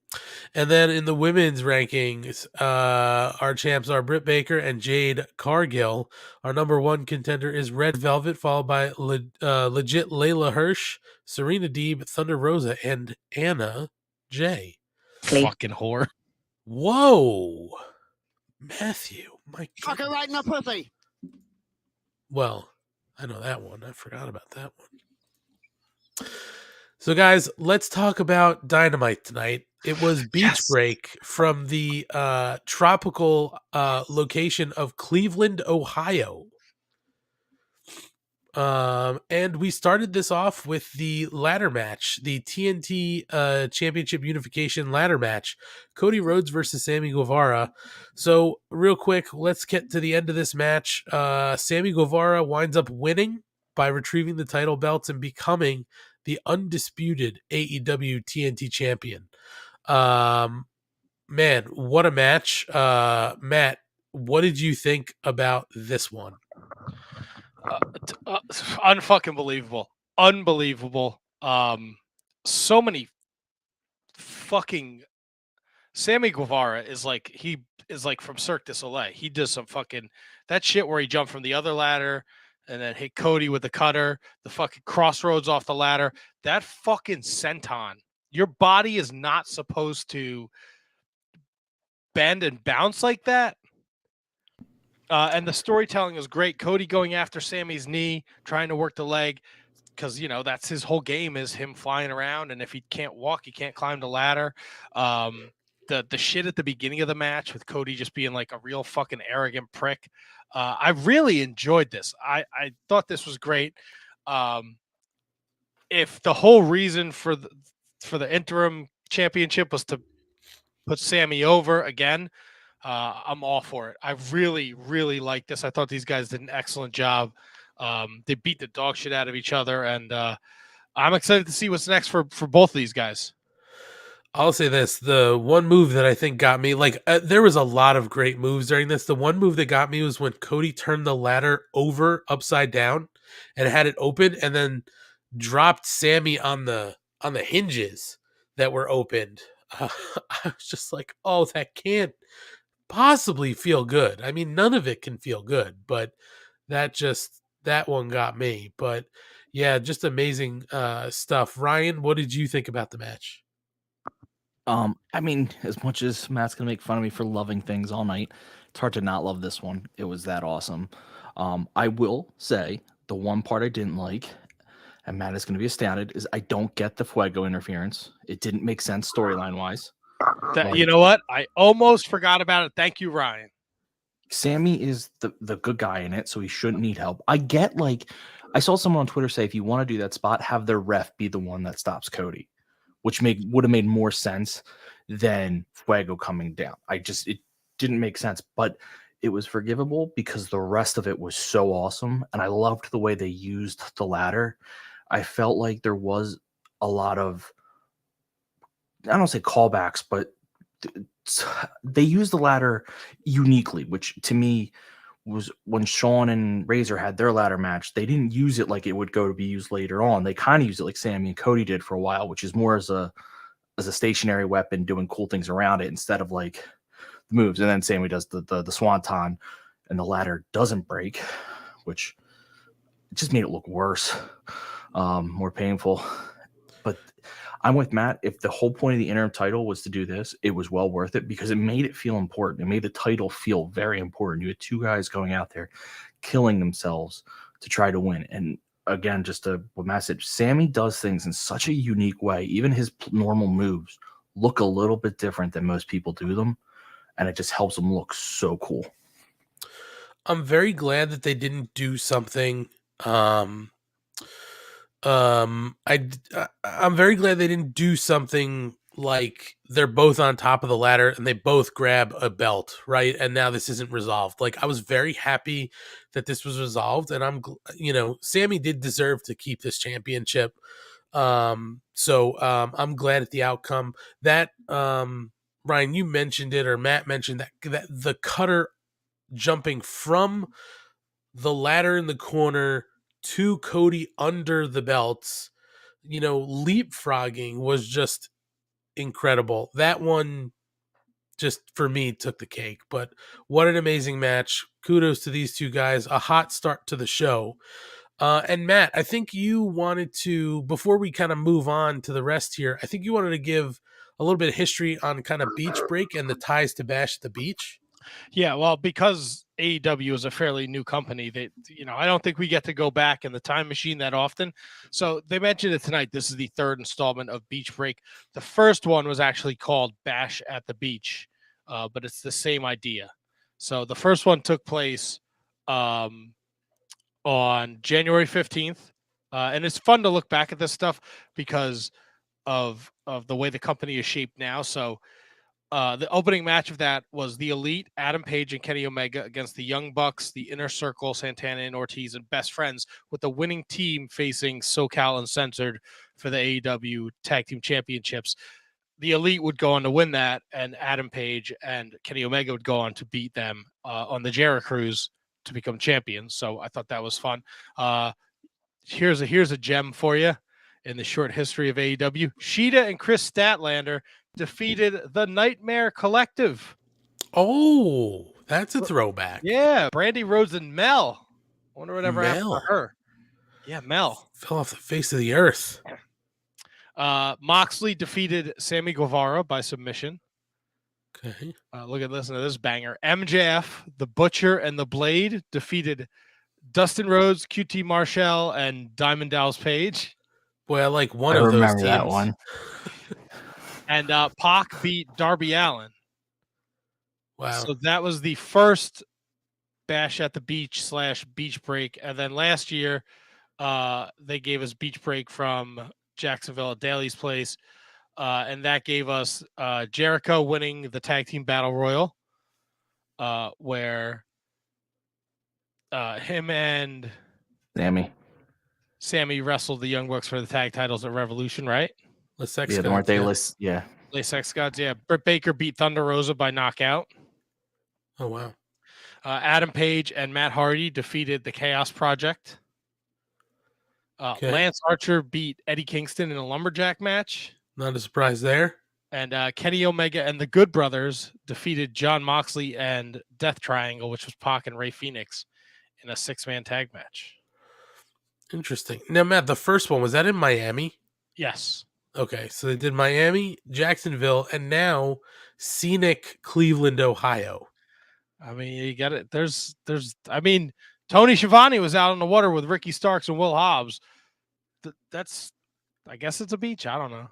Speaker 2: And then in the women's rankings, our champs are Britt Baker and Jade Cargill. Our number one contender is Red Velvet, followed by legit Laila Hersh, Serena Deeb, Thunder Rosa, and Anna Jay.
Speaker 3: Fucking whore.
Speaker 2: Whoa. Matthew. My
Speaker 6: Fuck her right in the pussy.
Speaker 2: Well, I know that one. I forgot about that one. So, guys, let's talk about Dynamite tonight. It was Beach Break from the tropical location of Cleveland, Ohio. And we started this off with the ladder match, the TNT Championship Unification ladder match, Cody Rhodes versus Sammy Guevara. So, real quick, let's get to the end of this match. Sammy Guevara winds up winning by retrieving the title belts and becoming the undisputed AEW TNT champion. man, what a match. Matt, what did you think about this one?
Speaker 3: Unfucking believable. Unbelievable. So many fucking Sammy Guevara is like from Cirque du Soleil. He does some fucking that shit where he jumped from the other ladder and then hit Cody with the cutter, the fucking crossroads off the ladder. That fucking senton. Your body is not supposed to bend and bounce like that. And the storytelling is great. Cody going after Sammy's knee, trying to work the leg, because that's his whole game is him flying around, and if he can't walk, he can't climb the ladder. The shit at the beginning of the match with Cody just being like a real fucking arrogant prick. I really enjoyed this. I thought this was great. If the whole reason for the interim championship was to put Sammy over again, I'm all for it. I really, really like this. I thought these guys did an excellent job. They beat the dog shit out of each other, and I'm excited to see what's next for both of these guys.
Speaker 2: I'll say this. The one move that I think got me, there was a lot of great moves during this. The one move that got me was when Cody turned the ladder over upside down and had it open and then dropped Sammy on the hinges that were opened. I was just like, oh, that can't possibly feel good. I mean, none of it can feel good, but that one got me. But yeah, just amazing stuff. Ryan, what did you think about the match?
Speaker 4: I mean, as much as Matt's gonna make fun of me for loving things all night, it's hard to not love this one. It was that awesome. I will say the one part I didn't like, and Matt is gonna be astounded, is I don't get the Fuego interference. It didn't make sense storyline wise.
Speaker 3: You know what? I almost forgot about it. Thank you, Ryan.
Speaker 4: Sammy is the good guy in it, so he shouldn't need help. I get I saw someone on Twitter say if you want to do that spot, have their ref be the one that stops Cody, which would have made more sense than Fuego coming down. It didn't make sense, but it was forgivable because the rest of it was so awesome, and I loved the way they used the ladder. I felt like there was a lot of, I don't say callbacks, but they used the ladder uniquely, which to me was when Shawn and Razor had their ladder match. They didn't use it like it would go to be used later on. They kind of used it like Sammy and Cody did for a while, which is more as a stationary weapon doing cool things around it instead of like the moves. And then Sammy does the swanton and the ladder doesn't break, which just made it look worse, more painful. But I'm with Matt. If the whole point of the interim title was to do this, it was well worth it because it made it feel important. It made the title feel very important. You had two guys going out there killing themselves to try to win. And again, just what Matt said, Sammy does things in such a unique way. Even his normal moves look a little bit different than most people do them. And it just helps him look so cool.
Speaker 2: I'm very glad that they didn't do something. I'm very glad they didn't do something like they're both on top of the ladder and they both grab a belt, right? And now this isn't resolved. Like I was very happy that this was resolved, and Sammy did deserve to keep this championship. So I'm glad at the outcome. That Ryan, you mentioned it, or Matt mentioned that the cutter jumping from the ladder in the corner to Cody under the belts, leapfrogging was just incredible. That one just for me took the cake, but what an amazing match. Kudos to these two guys. A hot start to the show. And Matt, I think you wanted to, before we kind of move on to the rest here, I think you wanted to give a little bit of history on kind of Beach Break and the ties to Bash at the Beach.
Speaker 3: Yeah, well, because AEW is a fairly new company, I don't think we get to go back in the time machine that often. So they mentioned it tonight. This is the third installment of Beach Break. The first one was actually called Bash at the Beach, but it's the same idea. So the first one took place on January 15th. And it's fun to look back at this stuff because of the way the company is shaped now. So the opening match of that was the Elite, Adam Page and Kenny Omega against the Young Bucks, the Inner Circle, Santana and Ortiz, and Best Friends, with the winning team facing SoCal Uncensored for the AEW Tag Team Championships. the Elite would go on to win that, and Adam Page and Kenny Omega would go on to beat them on the Jericho Cruise to become champions. So I thought that was fun. Here's a gem for you in the short history of AEW. Sheeta and Chris Statlander defeated the Nightmare Collective.
Speaker 2: Oh, that's a throwback.
Speaker 3: Yeah, Brandy Rhodes and Mel. I wonder whatever happened
Speaker 2: Mel.
Speaker 3: to her. Yeah, Mel.
Speaker 2: Fell off the face of the earth.
Speaker 3: Moxley defeated Sammy Guevara by submission.
Speaker 2: Okay.
Speaker 3: Listen to this banger. MJF, the Butcher, and the Blade defeated Dustin Rhodes, QT Marshall, and Diamond Dallas Page.
Speaker 2: Boy, I like one
Speaker 4: I
Speaker 2: of those
Speaker 4: remember
Speaker 2: teams.
Speaker 4: that one.
Speaker 3: And Pac beat Darby Allin.
Speaker 2: Wow.
Speaker 3: So that was the first Bash at the Beach / Beach Break. And then last year, they gave us Beach Break from Jacksonville at Daly's Place. And that gave us Jericho winning the Tag Team Battle Royal, where him and Sammy wrestled the Young Bucks for the tag titles at Revolution, right?
Speaker 2: Let's sex
Speaker 4: Yeah,
Speaker 2: gods,
Speaker 4: weren't they
Speaker 2: yeah.
Speaker 4: list? Yeah.
Speaker 3: Les Sex Gods, yeah. Britt Baker beat Thunder Rosa by knockout.
Speaker 2: Oh, wow.
Speaker 3: Adam Page and Matt Hardy defeated the Chaos Project.
Speaker 2: Okay.
Speaker 3: Lance Archer beat Eddie Kingston in a lumberjack match.
Speaker 2: Not a surprise there.
Speaker 3: And Kenny Omega and the Good Brothers defeated John Moxley and Death Triangle, which was Pac and Ray Phoenix, in a 6-man tag match.
Speaker 2: Interesting. Now, Matt, the first one, was that in Miami?
Speaker 3: Yes.
Speaker 2: Okay, so they did Miami, Jacksonville, and now scenic Cleveland, Ohio.
Speaker 3: I mean, you got it. Tony Schiavone was out on the water with Ricky Starks and Will Hobbs. I guess it's a beach. I don't know.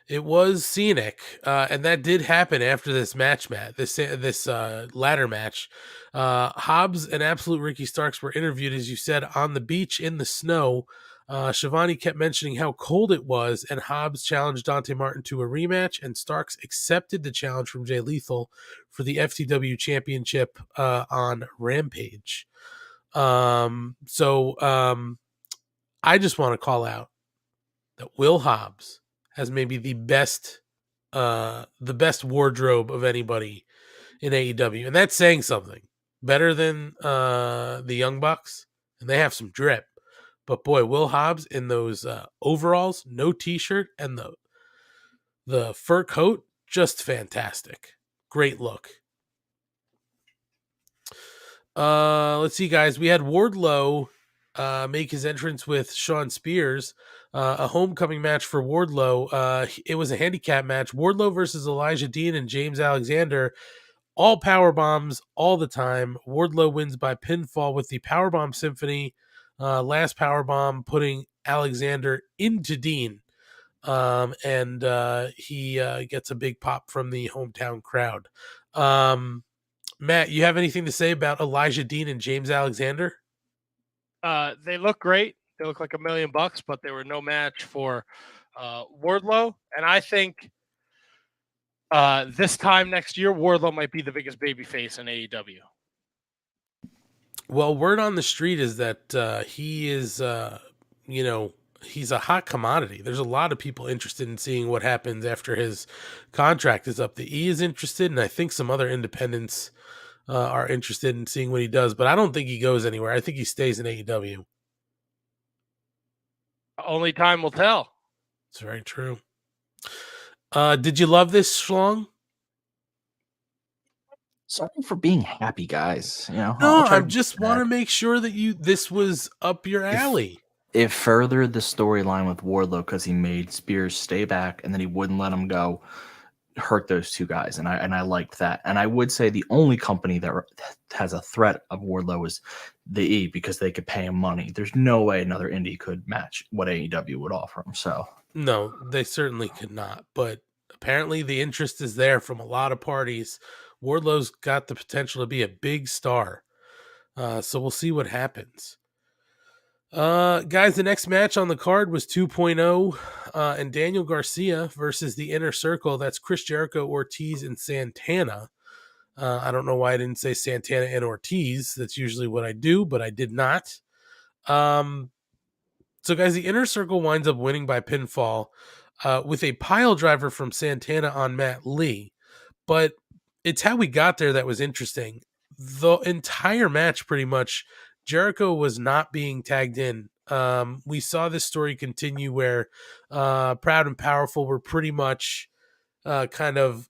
Speaker 2: It was scenic, and that did happen after this match, Matt. This ladder match. Hobbs and Absolute Ricky Starks were interviewed, as you said, on the beach in the snow. Schiavone kept mentioning how cold it was, and Hobbs challenged Dante Martin to a rematch, and Starks accepted the challenge from Jay Lethal for the FTW Championship on Rampage. I just want to call out that Will Hobbs has maybe the best wardrobe of anybody in AEW, and that's saying something. Better than the Young Bucks, and they have some drip. But boy, Will Hobbs in those overalls, no t-shirt, and the fur coat, just fantastic. Great look. Let's see, guys. We had Wardlow make his entrance with Shawn Spears. A homecoming match for Wardlow. It was a handicap match. Wardlow versus Elijah Dean and James Alexander. All power bombs all the time. Wardlow wins by pinfall with the Powerbomb Symphony. Last powerbomb putting Alexander into Dean. And he gets a big pop from the hometown crowd. Matt, you have anything to say about Elijah Dean and James Alexander?
Speaker 3: They look great. They look like $1 million, but they were no match for Wardlow. And I think this time next year, Wardlow might be the biggest babyface in AEW.
Speaker 2: Well, word on the street is that he is, he's a hot commodity. There's a lot of people interested in seeing what happens after his contract is up. The E is interested, and I think some other independents are interested in seeing what he does, but I don't think he goes anywhere. I think he stays in AEW.
Speaker 3: Only time will tell.
Speaker 2: It's very true. Did you love this, Schlong?
Speaker 4: Sorry for being happy, guys.
Speaker 2: No,
Speaker 4: I'll try
Speaker 2: I just want to make sure that this was up your alley.
Speaker 4: It furthered the storyline with Wardlow because he made Spears stay back and then he wouldn't let him go, hurt those two guys, and I liked that. And I would say the only company that has a threat of Wardlow is the E, because they could pay him money. There's no way another indie could match what AEW would offer him. So
Speaker 2: no, they certainly could not. But apparently the interest is there from a lot of parties. Wardlow's got the potential to be a big star. So we'll see what happens. Guys, the next match on the card was 2.0 and Daniel Garcia versus the Inner Circle. That's Chris Jericho, Ortiz, and Santana. I don't know why I didn't say Santana and Ortiz. That's usually what I do, but I did not. So, guys, the Inner Circle winds up winning by pinfall. with a pile driver from Santana on Matt Lee. But it's how we got there that was interesting. The entire match, pretty much, Jericho was not being tagged in. We saw this story continue where Proud and Powerful were pretty much kind of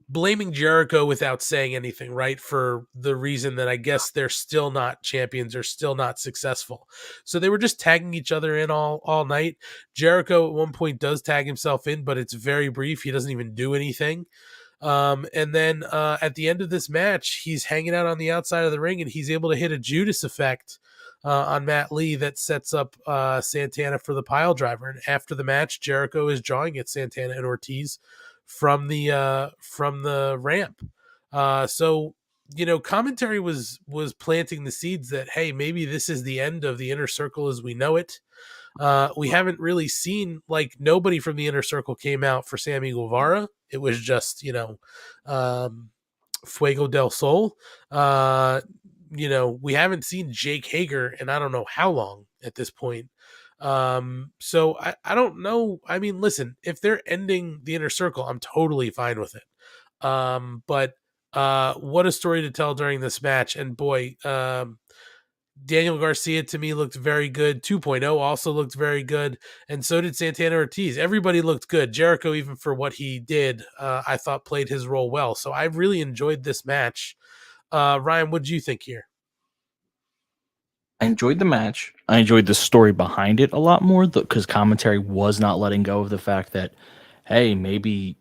Speaker 2: blaming Jericho without saying anything, right? For the reason that I guess they're still not champions or still not successful. So they were just tagging each other in all night. Jericho at one point does tag himself in, but it's very brief. He doesn't even do anything. And then at the end of this match, he's hanging out on the outside of the ring and he's able to hit a Judas effect on Matt Lee that sets up Santana for the pile driver. And after the match, Jericho is drawing at Santana and Ortiz from the ramp. So commentary was planting the seeds that, hey, maybe this is the end of the Inner Circle as we know it. We haven't really seen, like, nobody from the Inner Circle came out for Sammy Guevara. It was just, Fuego del Sol. We haven't seen Jake Hager in I don't know how long at this point. So I don't know. I mean, listen, if they're ending the Inner Circle, I'm totally fine with it. But what a story to tell during this match. And boy, Daniel Garcia to me looked very good. 2.0 also looked very good. And so did Santana Ortiz. Everybody looked good. Jericho, even for what he did, I thought played his role well. So I really enjoyed this match. Ryan, what did you think here?
Speaker 4: I enjoyed the match. I enjoyed the story behind it a lot more because commentary was not letting go of the fact that, hey, maybe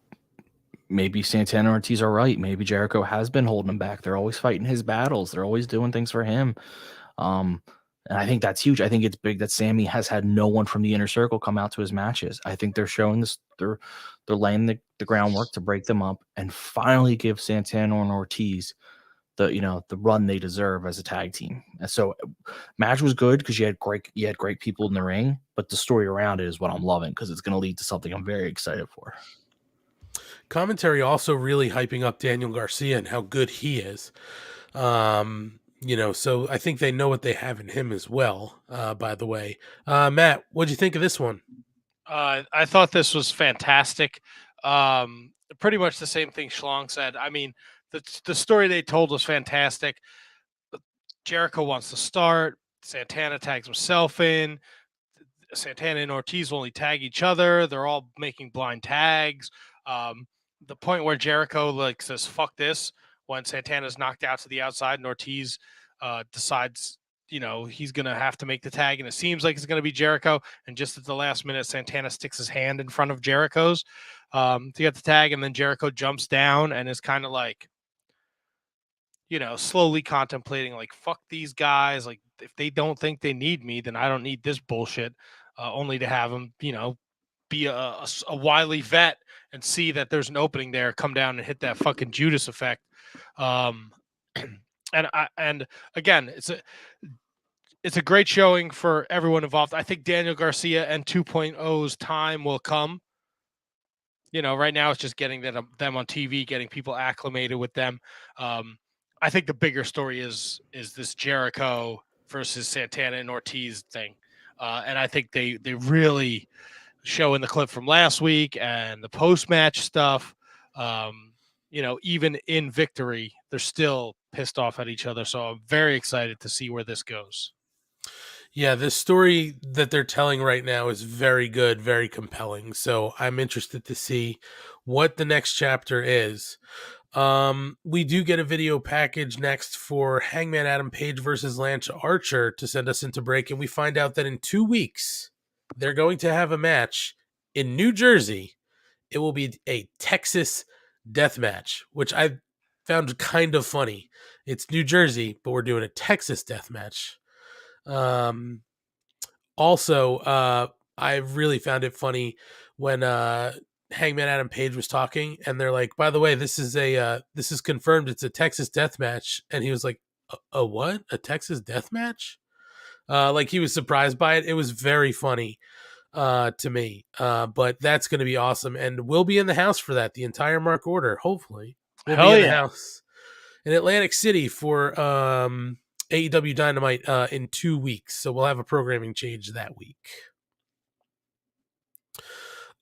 Speaker 4: Santana Ortiz are right. Maybe Jericho has been holding him back. They're always fighting his battles. They're always doing things for him. And I think that's huge. I think it's big that Sammy has had no one from the Inner Circle come out to his matches. I think they're showing this. They're laying the groundwork to break them up and finally give Santana and Ortiz the run they deserve as a tag team. And so match was good because you had great people in the ring, but the story around it is what I'm loving because it's going to lead to something I'm very excited for.
Speaker 2: Commentary also really hyping up Daniel Garcia and how good he is. So I think they know what they have in him as well, by the way. Matt, what'd you think of this one?
Speaker 3: I thought this was fantastic. Pretty much the same thing Schlong said. I mean, the story they told was fantastic. Jericho wants to start. Santana tags himself in. Santana and Ortiz only tag each other. They're all making blind tags. The point where Jericho says "fuck this" when Santana's knocked out to the outside and Ortiz decides he's gonna have to make the tag, and it seems like it's gonna be Jericho. And just at the last minute, Santana sticks his hand in front of Jericho's to get the tag, and then Jericho jumps down and is kind of like, slowly contemplating, like, fuck these guys. Like, if they don't think they need me, then I don't need this bullshit. Only to have him, be a wily vet and see that there's an opening there, come down and hit that fucking Judas effect. And again, it's a great showing for everyone involved. I think Daniel Garcia and 2.0's time will come. Right now it's just getting them on TV, getting people acclimated with them. I think the bigger story is this Jericho versus Santana and Ortiz thing. And I think they really show in the clip from last week and the post-match stuff. Even in victory, they're still pissed off at each other. So I'm very excited to see where this goes.
Speaker 2: Yeah, the story that they're telling right now is very good, very compelling. So I'm interested to see what the next chapter is. We do get a video package next for Hangman Adam Page versus Lance Archer to send us into break, and we find out that in 2 weeks they're going to have a match in New Jersey. It will be a Texas death match, which I found kind of funny. It's New Jersey, but we're doing a Texas death match. Also, I really found it funny when Hangman Adam Page was talking, and they're like, "By the way, this is confirmed. It's a Texas death match." And he was like, "A what? A Texas death match?" Like he was surprised by it. It was very funny to me. But that's going to be awesome, and we'll be in the house for that. The entire Mark Order, hopefully, we'll be in the house in Atlantic City for AEW Dynamite in 2 weeks. So we'll have a programming change that week.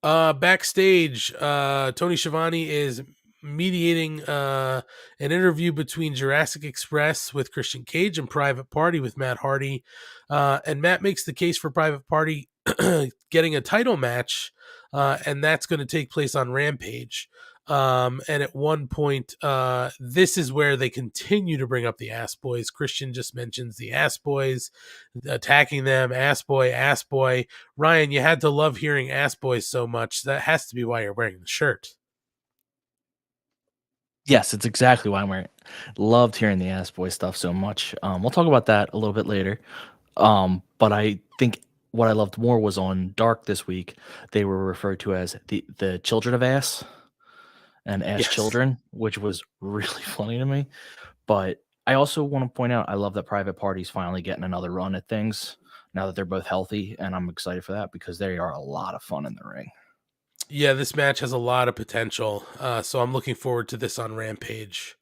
Speaker 2: Backstage, Tony Schiavone is mediating an interview between Jurassic Express with Christian Cage and Private Party with Matt Hardy. And Matt makes the case for Private Party getting a title match, and that's going to take place on Rampage. And at one point, this is where they continue to bring up the Ass Boys. Christian just mentions the Ass Boys, attacking them, Ass Boy. Ryan, you had to love hearing Ass Boys so much. That has to be why you're wearing the shirt.
Speaker 4: Yes, it's exactly why I'm wearing it. Loved hearing the Ass Boy stuff so much. We'll talk about that a little bit later. But I think what I loved more was on Dark this week. They were referred to as the children of Ass and Ass
Speaker 2: Yes.
Speaker 4: Children, which was really funny to me. But I also want to point out I love that Private Party's finally getting another run at things now that they're both healthy, and I'm excited for that because they are a lot of fun in the ring.
Speaker 2: Yeah, this match has a lot of potential, so I'm looking forward to this on Rampage.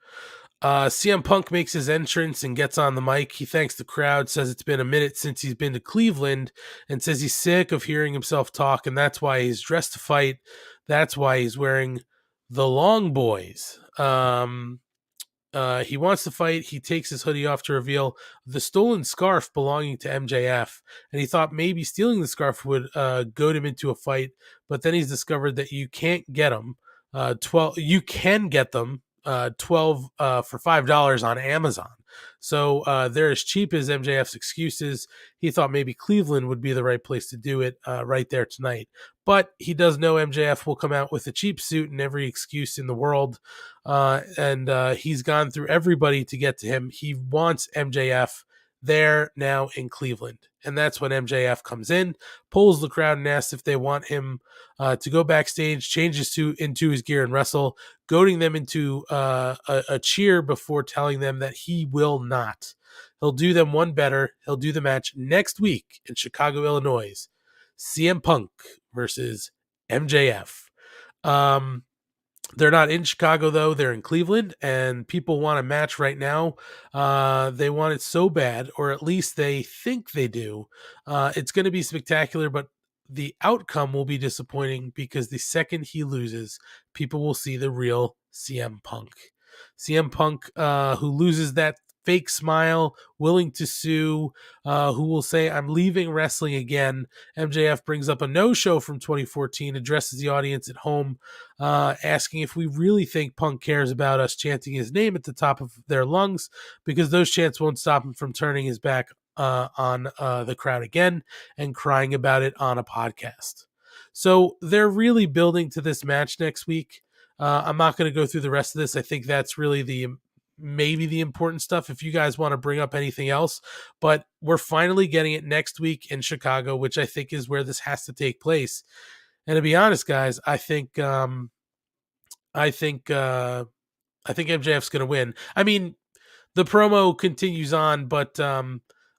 Speaker 2: CM Punk makes his entrance and gets on the mic. He thanks the crowd, says it's been a minute since he's been to Cleveland, and says he's sick of hearing himself talk, and that's why he's dressed to fight. That's why he's wearing the Long Boys. He wants to fight. He takes his hoodie off to reveal the stolen scarf belonging to MJF, and he thought maybe stealing the scarf would goad him into a fight, but then he's discovered that you can't get them. 12. You can get them 12 for $5 on Amazon. So they're as cheap as MJF's excuses. He thought maybe Cleveland would be the right place to do it right there tonight. But he does know MJF will come out with a cheap suit and every excuse in the world. And he's gone through everybody to get to him. He wants MJF there now in Cleveland. And that's when MJF comes in, pulls the crowd and asks if they want him to go backstage, change his suit into his gear and wrestle, goading them into a cheer before telling them that he will not. He'll do them one better. He'll do the match next week in Chicago, Illinois. CM Punk versus MJF. They're not in Chicago, though. They're in Cleveland, and people want a match right now. They want it so bad, or at least they think they do. It's going to be spectacular, but the outcome will be disappointing because the second he loses, people will see the real CM Punk. CM Punk, who loses that fake smile, willing to sue, who will say, I'm leaving wrestling again. MJF brings up a no-show from 2014, addresses the audience at home, asking if we really think Punk cares about us chanting his name at the top of their lungs, because those chants won't stop him from turning his back on the crowd again and crying about it on a podcast. So they're really building to this match next week. I'm not going to go through the rest of this. I think that's really maybe the important stuff if you guys want to bring up anything else, but we're finally getting it next week in Chicago, which I think is where this has to take place. And to be honest, guys, I think MJF's going to win. I mean, the promo continues on, but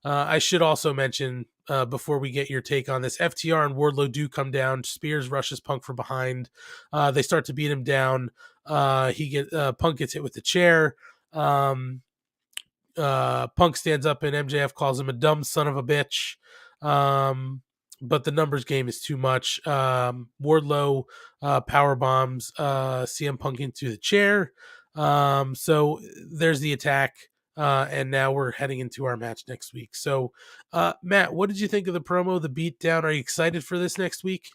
Speaker 2: I should also mention before we get your take on this, FTR and Wardlow do come down. Spears rushes Punk from behind. They start to beat him down. Punk gets hit with the chair. Punk stands up and MJF calls him a dumb son of a bitch. But the numbers game is too much. Wardlow power bombs CM Punk into the chair. So there's the attack. And now we're heading into our match next week. So, Matt, what did you think of the promo, the beatdown? Are you excited for this next week?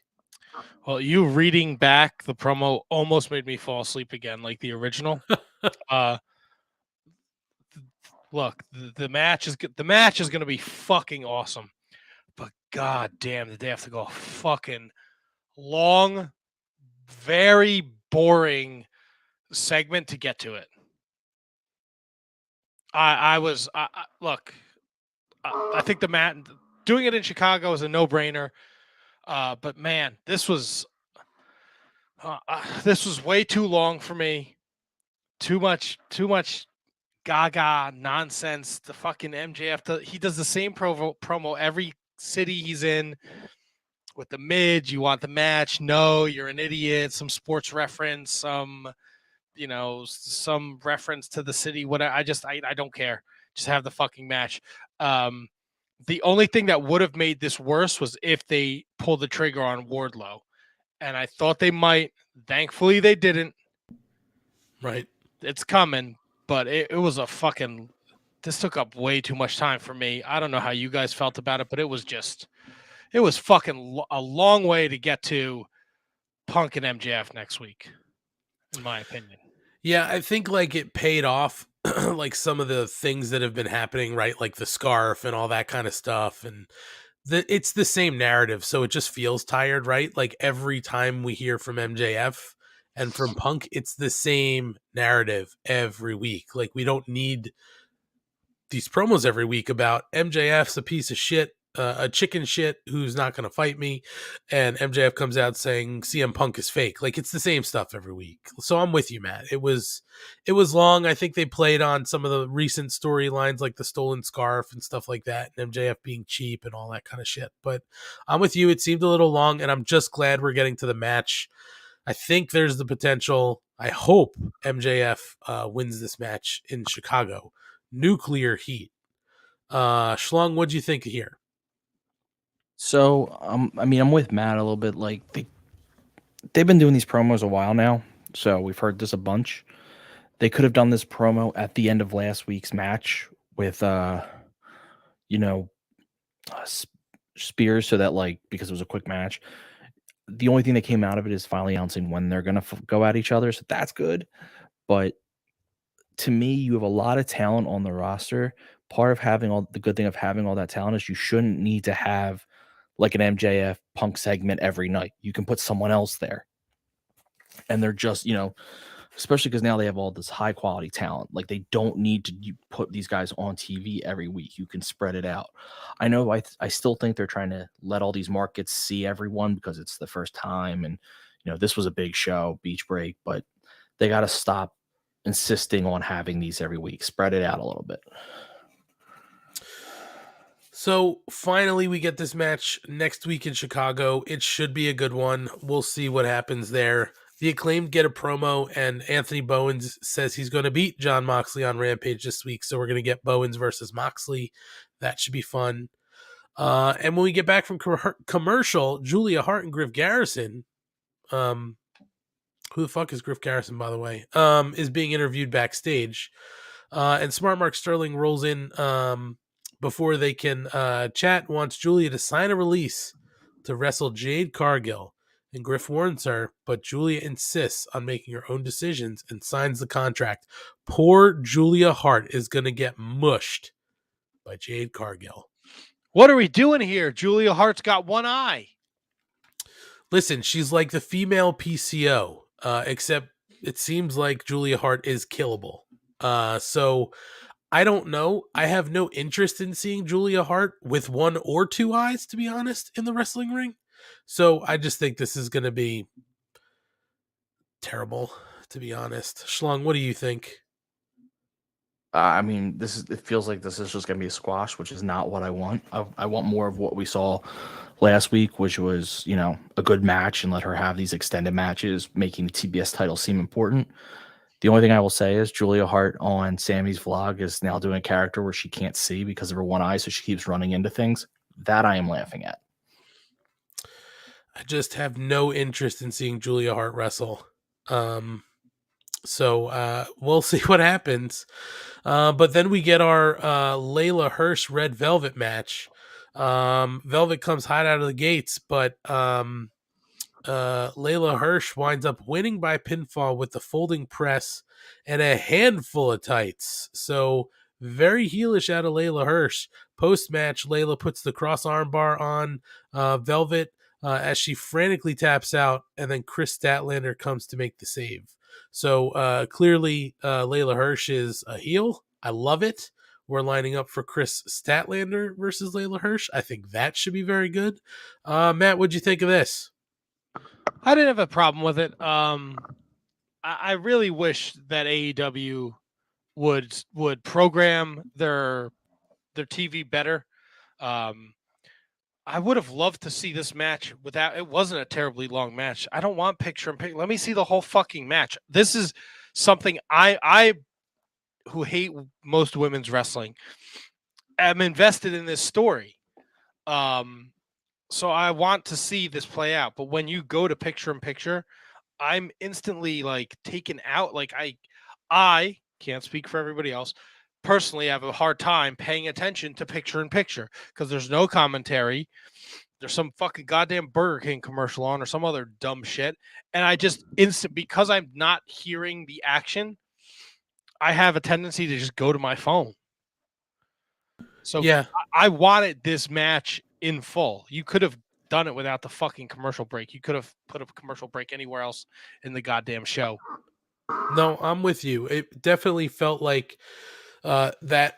Speaker 3: Well, you reading back the promo almost made me fall asleep again, like the original. Look, the match is going to be fucking awesome, but god damn, did they have to go a fucking long, very boring segment to get to it. I think the match doing it in Chicago is a no-brainer. But man, this was way too long for me. Too much gaga nonsense. The fucking MJF, he does the same promo every city he's in with the mid. You want the match? No, you're an idiot. Some sports reference, some reference to the city. Whatever. I don't care. Just have the fucking match. The only thing that would have made this worse was if they pulled the trigger on Wardlow and I thought they might. Thankfully, they didn't.
Speaker 2: Right.
Speaker 3: It's coming, but it was a fucking. This took up way too much time for me. I don't know how you guys felt about it, but it was fucking a long way to get to Punk and MJF next week, in my opinion.
Speaker 2: Yeah, I think like it paid off, like some of the things that have been happening, right? Like the scarf and all that kind of stuff, and it's the same narrative, so it just feels tired, right? Like every time we hear from MJF and from Punk, it's the same narrative every week. Like we don't need these promos every week about MJF's a piece of shit, a chicken shit who's not going to fight me, and MJF comes out saying CM Punk is fake. Like it's the same stuff every week. So I'm with you, Matt. It was long. I think they played on some of the recent storylines like the stolen scarf and stuff like that, and MJF being cheap and all that kind of shit. But I'm with you. It seemed a little long, and I'm just glad we're getting to the match. I think there's the potential. I hope MJF wins this match in Chicago. Nuclear heat. Schlong, what'd you think here?
Speaker 4: So, I mean, I'm with Matt a little bit. Like they've been doing these promos a while now, so we've heard this a bunch. They could have done this promo at the end of last week's match with, Spears, so that like because it was a quick match. The only thing that came out of it is finally announcing when they're gonna go at each other, so that's good. But to me, you have a lot of talent on the roster. Part of having the good thing of having all that talent is you shouldn't need to have like an MJF Punk segment every night. You can put someone else there. And they're just, especially because now they have all this high quality talent. Like they don't need to put these guys on TV every week. You can spread it out. I know I still think they're trying to let all these markets see everyone because it's the first time. And, this was a big show, Beach Break, but they got to stop insisting on having these every week. Spread it out a little bit.
Speaker 2: So finally, we get this match next week in Chicago. It should be a good one. We'll see what happens there. The Acclaimed get a promo, and Anthony Bowens says he's going to beat Jon Moxley on Rampage this week. So we're going to get Bowens versus Moxley. That should be fun. And when we get back from commercial, Julia Hart and Griff Garrison, who the fuck is Griff Garrison, by the way, is being interviewed backstage. And Smart Mark Sterling rolls in before they can chat, wants Julia to sign a release to wrestle Jade Cargill. And Griff warns her, but Julia insists on making her own decisions and signs the contract. Poor Julia Hart is going to get mushed by Jade Cargill.
Speaker 3: What are we doing here? Julia Hart's got one eye.
Speaker 2: Listen, she's like the female PCO, except it seems like Julia Hart is killable. So I don't know. I have no interest in seeing Julia Hart with one or two eyes, to be honest, in the wrestling ring. So I just think this is going to be terrible, to be honest. Schlong, what do you think?
Speaker 4: I mean, it feels like this is just going to be a squash, which is not what I want. I want more of what we saw last week, which was, a good match and let her have these extended matches, making the TBS title seem important. The only thing I will say is Julia Hart on Sammy's vlog is now doing a character where she can't see because of her one eye, so she keeps running into things. That I am laughing at.
Speaker 2: I just have no interest in seeing Julia Hart wrestle. So we'll see what happens. But then we get our Laila Hersh Red Velvet match. Velvet comes hot out of the gates, but Laila Hersh winds up winning by pinfall with the folding press and a handful of tights. So very heelish out of Laila Hersh. Post-match, Laila puts the cross arm bar on Velvet as she frantically taps out, and then Chris Statlander comes to make the save. So clearly Laila Hersh is a heel. I love it. We're lining up for Chris Statlander versus Laila Hersh. I think that should be very good. Matt, what'd you think of this?
Speaker 3: I didn't have a problem with it. I really wish that AEW would program their TV better. I would have loved to see this match without. It wasn't a terribly long match. I don't want picture in picture. Let me see the whole fucking match. This is something I who hate most women's wrestling am invested in this story. So I want to see this play out. But when you go to picture in picture, I'm instantly like taken out. Like I can't speak for everybody else. Personally, I have a hard time paying attention to picture in picture because there's no commentary. There's some fucking goddamn Burger King commercial on or some other dumb shit. And I just because I'm not hearing the action, I have a tendency to just go to my phone. So
Speaker 2: Yeah.
Speaker 3: I wanted this match in full. You could have done it without the fucking commercial break. You could have put a commercial break anywhere else in the goddamn show.
Speaker 2: No, I'm with you. It definitely felt like that,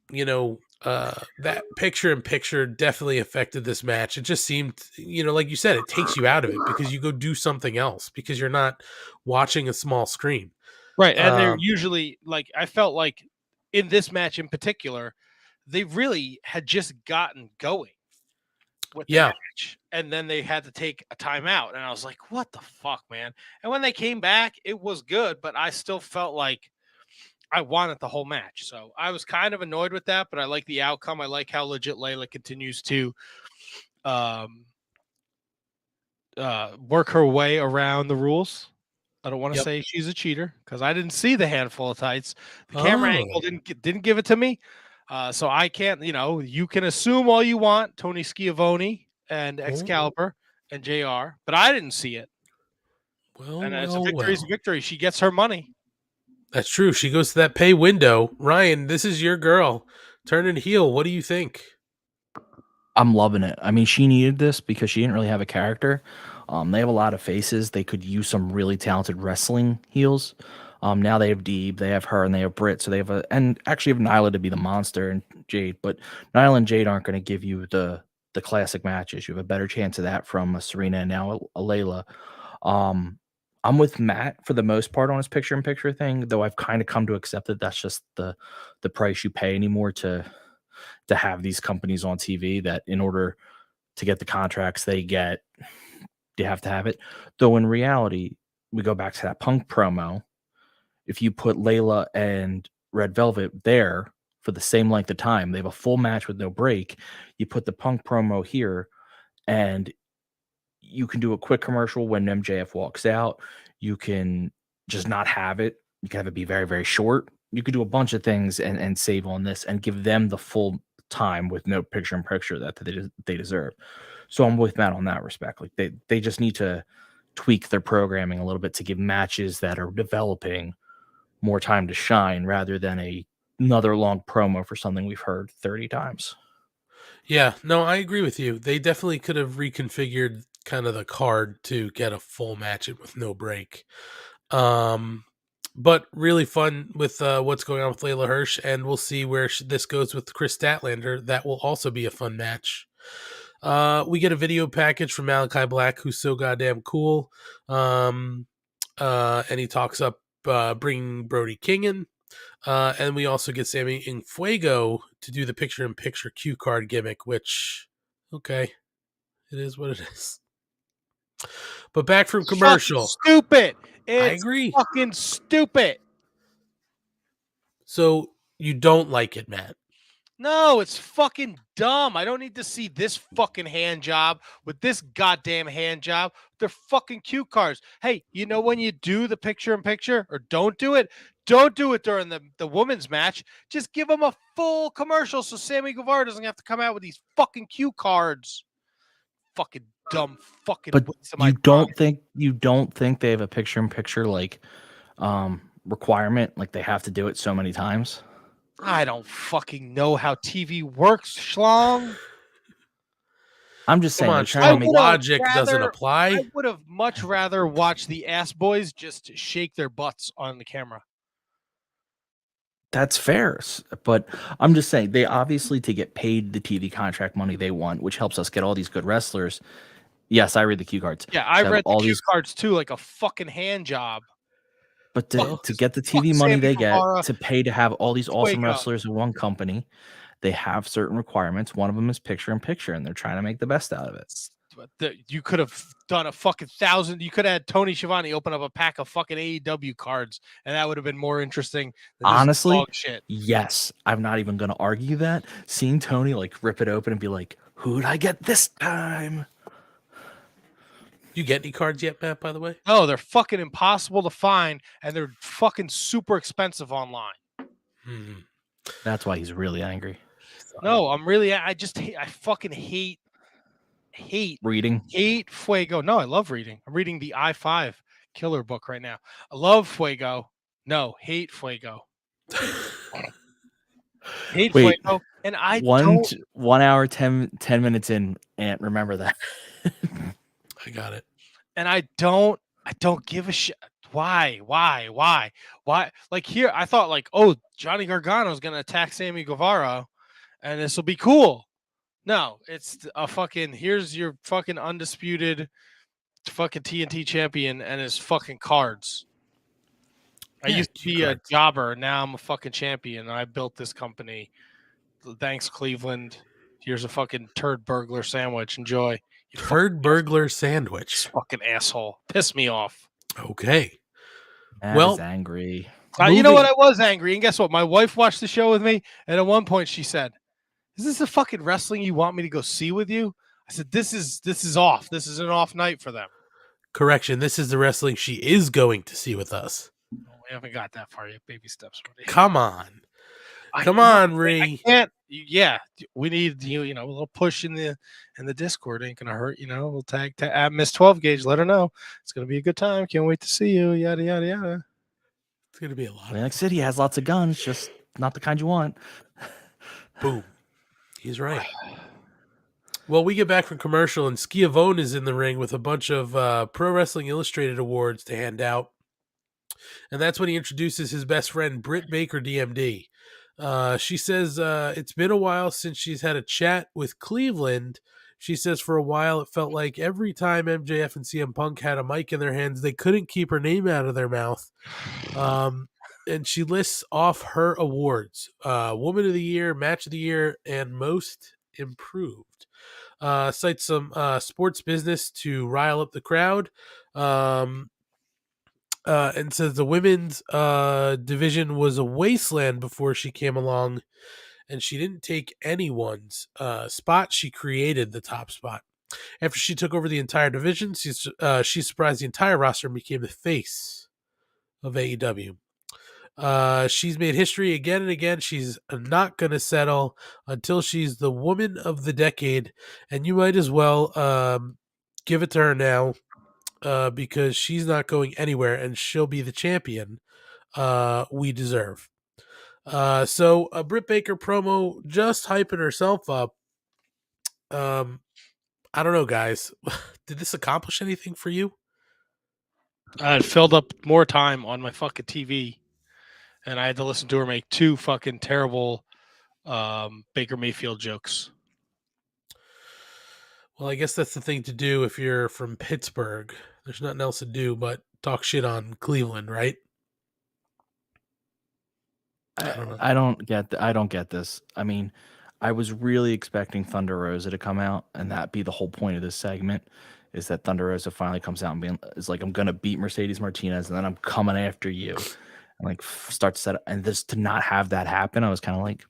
Speaker 2: that picture in picture definitely affected this match. It just seemed, like you said, it takes you out of it because you go do something else because you're not watching a small screen.
Speaker 3: Right. And they're usually like, I felt like in this match in particular, they really had just gotten going with the match. And then they had to take a timeout. And I was like, what the fuck, man? And when they came back, it was good, but I still felt like I wanted the whole match. So I was kind of annoyed with that, but I like the outcome. I like how legit Laila continues to work her way around the rules. I don't want to say she's a cheater because I didn't see the handful of tights. The camera angle didn't give it to me. So I can't, you can assume all you want, Tony Schiavone and Excalibur and JR, but I didn't see it. And it's a victory's a victory. She gets her money.
Speaker 2: That's true. She goes to that pay window. Ryan, this is your girl. Turning heel. What do you think?
Speaker 4: I'm loving it. I mean, she needed this because she didn't really have a character. They have a lot of faces. They could use some really talented wrestling heels. Now they have Deeb, they have her, and they have Britt. So they have and actually have Nyla to be the monster and Jade. But Nyla and Jade aren't going to give you the classic matches. You have a better chance of that from a Serena and now a Layla. I'm with Matt for the most part on his picture-in-picture thing, though I've kind of come to accept that that's just the price you pay anymore to have these companies on TV, that in order to get the contracts they get, you have to have it. Though in reality, we go back to that Punk promo. If you put Layla and Red Velvet there for the same length of time, they have a full match with no break. You put the Punk promo here, and you can do a quick commercial when MJF walks out. You can just not have it. You can have it be very, very short. You could do a bunch of things and save on this and give them the full time with no picture in picture that they deserve. So I'm with Matt on that respect. Like they just need to tweak their programming a little bit to give matches that are developing more time to shine rather than another long promo for something we've heard 30 times.
Speaker 2: Yeah, no, I agree with you. They definitely could have reconfigured kind of the card to get a full match with no break. But really fun with what's going on with Laila Hersh, and we'll see where this goes with Chris Statlander. That will also be a fun match. We get a video package from Malachi Black, who's so goddamn cool. And he talks up bringing Brody King in. And we also get Sammy Infuego to do the picture-in-picture cue card gimmick, which, okay, it is what it is. But back from commercial.
Speaker 3: Stupid. It's
Speaker 2: I agree.
Speaker 3: Fucking stupid.
Speaker 2: So you don't like it, Matt?
Speaker 3: No, it's fucking dumb. I don't need to see this fucking hand job with this goddamn hand job. They're fucking cue cards. Hey, when you do the picture-in-picture or don't do it during the women's match. Just give them a full commercial so Sammy Guevara doesn't have to come out with these fucking cue cards. Fucking dumb fucking.
Speaker 4: But you don't think they have a picture-in-picture requirement, like they have to do it so many times?
Speaker 3: I don't fucking know how TV works, schlong.
Speaker 4: I'm just saying,
Speaker 2: logic doesn't apply.
Speaker 3: I would have much rather watched the ass boys just shake their butts on the camera.
Speaker 4: That's fair, but I'm just saying they obviously, to get paid the TV contract money they want, which helps us get all these good wrestlers. Yes, I read the cue cards.
Speaker 3: Yeah, I read all these cards too, like a fucking hand job.
Speaker 4: But to get the TV money they get, to pay to have all these awesome wrestlers in one company, they have certain requirements. One of them is picture-in-picture, and they're trying to make the best out of it.
Speaker 3: You could have done a fucking 1,000. You could have had Tony Schiavone open up a pack of fucking AEW cards, and that would have been more interesting than
Speaker 4: honestly,
Speaker 3: dog shit.
Speaker 4: Yes. I'm not even going to argue that. Seeing Tony rip it open and be like, Who'd I get this time?
Speaker 2: You get any cards yet, Matt? By the way,
Speaker 3: No, they're fucking impossible to find, and they're fucking super expensive online.
Speaker 2: Hmm.
Speaker 4: That's why he's really angry.
Speaker 3: No, I'm really. I just hate. I fucking hate
Speaker 4: Reading.
Speaker 3: Fuego. No, I love reading. I'm reading the I-5 killer book right now. I love Fuego. No, hate Fuego. Hate
Speaker 4: Wait,
Speaker 3: Fuego. And I
Speaker 4: One
Speaker 3: don't.
Speaker 4: 1 hour, 10 minutes in, Ant, remember that.
Speaker 2: I got it.
Speaker 3: And I don't give a shit. Why? Like here, I thought like, oh, Johnny Gargano's gonna attack Sammy Guevara, and this will be cool. No, it's a fucking. Here's your fucking undisputed, fucking TNT champion and his fucking cards. I
Speaker 2: Yeah,
Speaker 3: used to
Speaker 2: cue
Speaker 3: be a
Speaker 2: cards.
Speaker 3: jobber. Now I'm a fucking champion. And I built this company. Thanks, Cleveland. Here's a fucking turd burglar sandwich. Enjoy. You
Speaker 2: Turd burgler sandwich.
Speaker 3: fucking asshole. Piss me off.
Speaker 2: Okay.
Speaker 4: Matt
Speaker 2: Well,
Speaker 4: is angry.
Speaker 3: You know what?
Speaker 2: moving-
Speaker 3: I was angry. And guess what? My wife watched the show with me. And at one point she said, "Is this the fucking wrestling you want me to go see with you?" I said, This is off. This is an off night for them.
Speaker 2: Correction. This is the wrestling she is going to see with us.
Speaker 3: Oh, we haven't got that far yet. Baby steps. Buddy.
Speaker 2: Come on.
Speaker 3: I
Speaker 2: Come
Speaker 3: know,
Speaker 2: on,
Speaker 3: I
Speaker 2: Ree.
Speaker 3: can't. Yeah, we need you know a little push in the Discord. Ain't gonna hurt. You know, we'll tag at Miss 12 Gauge. Let her know it's gonna be a good time. Can't wait to see you. Yada yada yada.
Speaker 2: It's going to be a lot.
Speaker 4: Atlantic City has lots of guns, just not the kind you want.
Speaker 2: Boom. He's right. Well, we get back from commercial, and Schiavone is in the ring with a bunch of Pro Wrestling Illustrated awards to hand out. And that's when he introduces his best friend, Britt Baker, DMD. She says it's been a while since she's had a chat with Cleveland. She says for a while it felt like every time MJF and CM Punk had a mic in their hands, they couldn't keep her name out of their mouth. And she lists off her awards: Woman of the Year, Match of the Year, and Most Improved. Cites some sports business to rile up the crowd. And says the women's division was a wasteland before she came along, and she didn't take anyone's spot. She created the top spot. After she took over the entire division, she surprised the entire roster and became the face of AEW. She's made history again and again. She's not going to settle until she's the woman of the decade, and you might as well give it to her now. Because she's not going anywhere and she'll be the champion we deserve. So a Britt Baker promo just hyping herself up. I don't know, guys. Did this accomplish anything for you?
Speaker 3: I had filled up more time on my fucking TV, and I had to listen to her make two fucking terrible Baker Mayfield jokes.
Speaker 2: Well, I guess that's the thing to do if you're from Pittsburgh. There's nothing else to do but talk shit on Cleveland, right?
Speaker 4: I don't get this. I mean, I was really expecting Thunder Rosa to come out, and that be the whole point of this segment, is that Thunder Rosa finally comes out and is like, I'm gonna beat Mercedes Martinez, and then I'm coming after you, and like start to set up. And this to not have that happen, I was kind of like,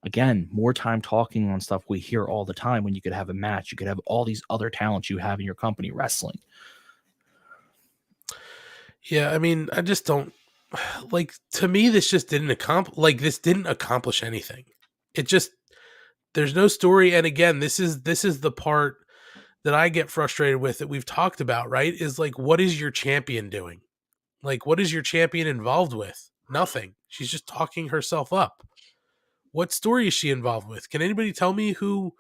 Speaker 4: again, more time talking on stuff we hear all the time when you could have a match, you could have all these other talents you have in your company wrestling.
Speaker 2: Yeah, I mean, I just don't like. To me, this just didn't accomplish anything. It just there's no story. And again, this is the part that I get frustrated with that we've talked about. Right? Is like, what is your champion doing? Like, what is your champion involved with? Nothing. She's just talking herself up. What story is she involved with? Can anybody tell me who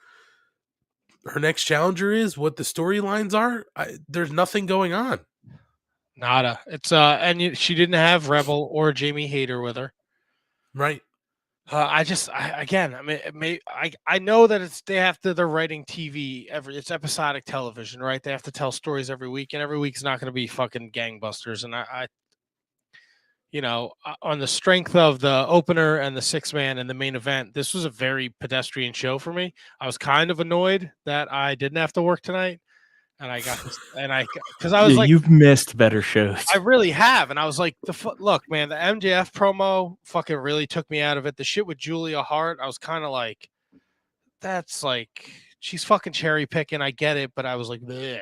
Speaker 2: her next challenger is? What the storylines are? There's nothing going on.
Speaker 3: Nada. It's she didn't have Rebel or Jamie Hayter with her.
Speaker 2: Right.
Speaker 3: I know that they're writing TV it's episodic television, right? They have to tell stories every week, and every week's not going to be fucking gangbusters. And I on the strength of the opener and the 6-man and the main event, this was a very pedestrian show for me. I was kind of annoyed that I didn't have to work tonight. And I got this, because I was like,
Speaker 4: you've missed better shows.
Speaker 3: I really have. And I was like, look, man, the MJF promo fucking really took me out of it. The shit with Julia Hart, I was kind of like, that's like she's fucking cherry picking. I get it, but I was like, bleh.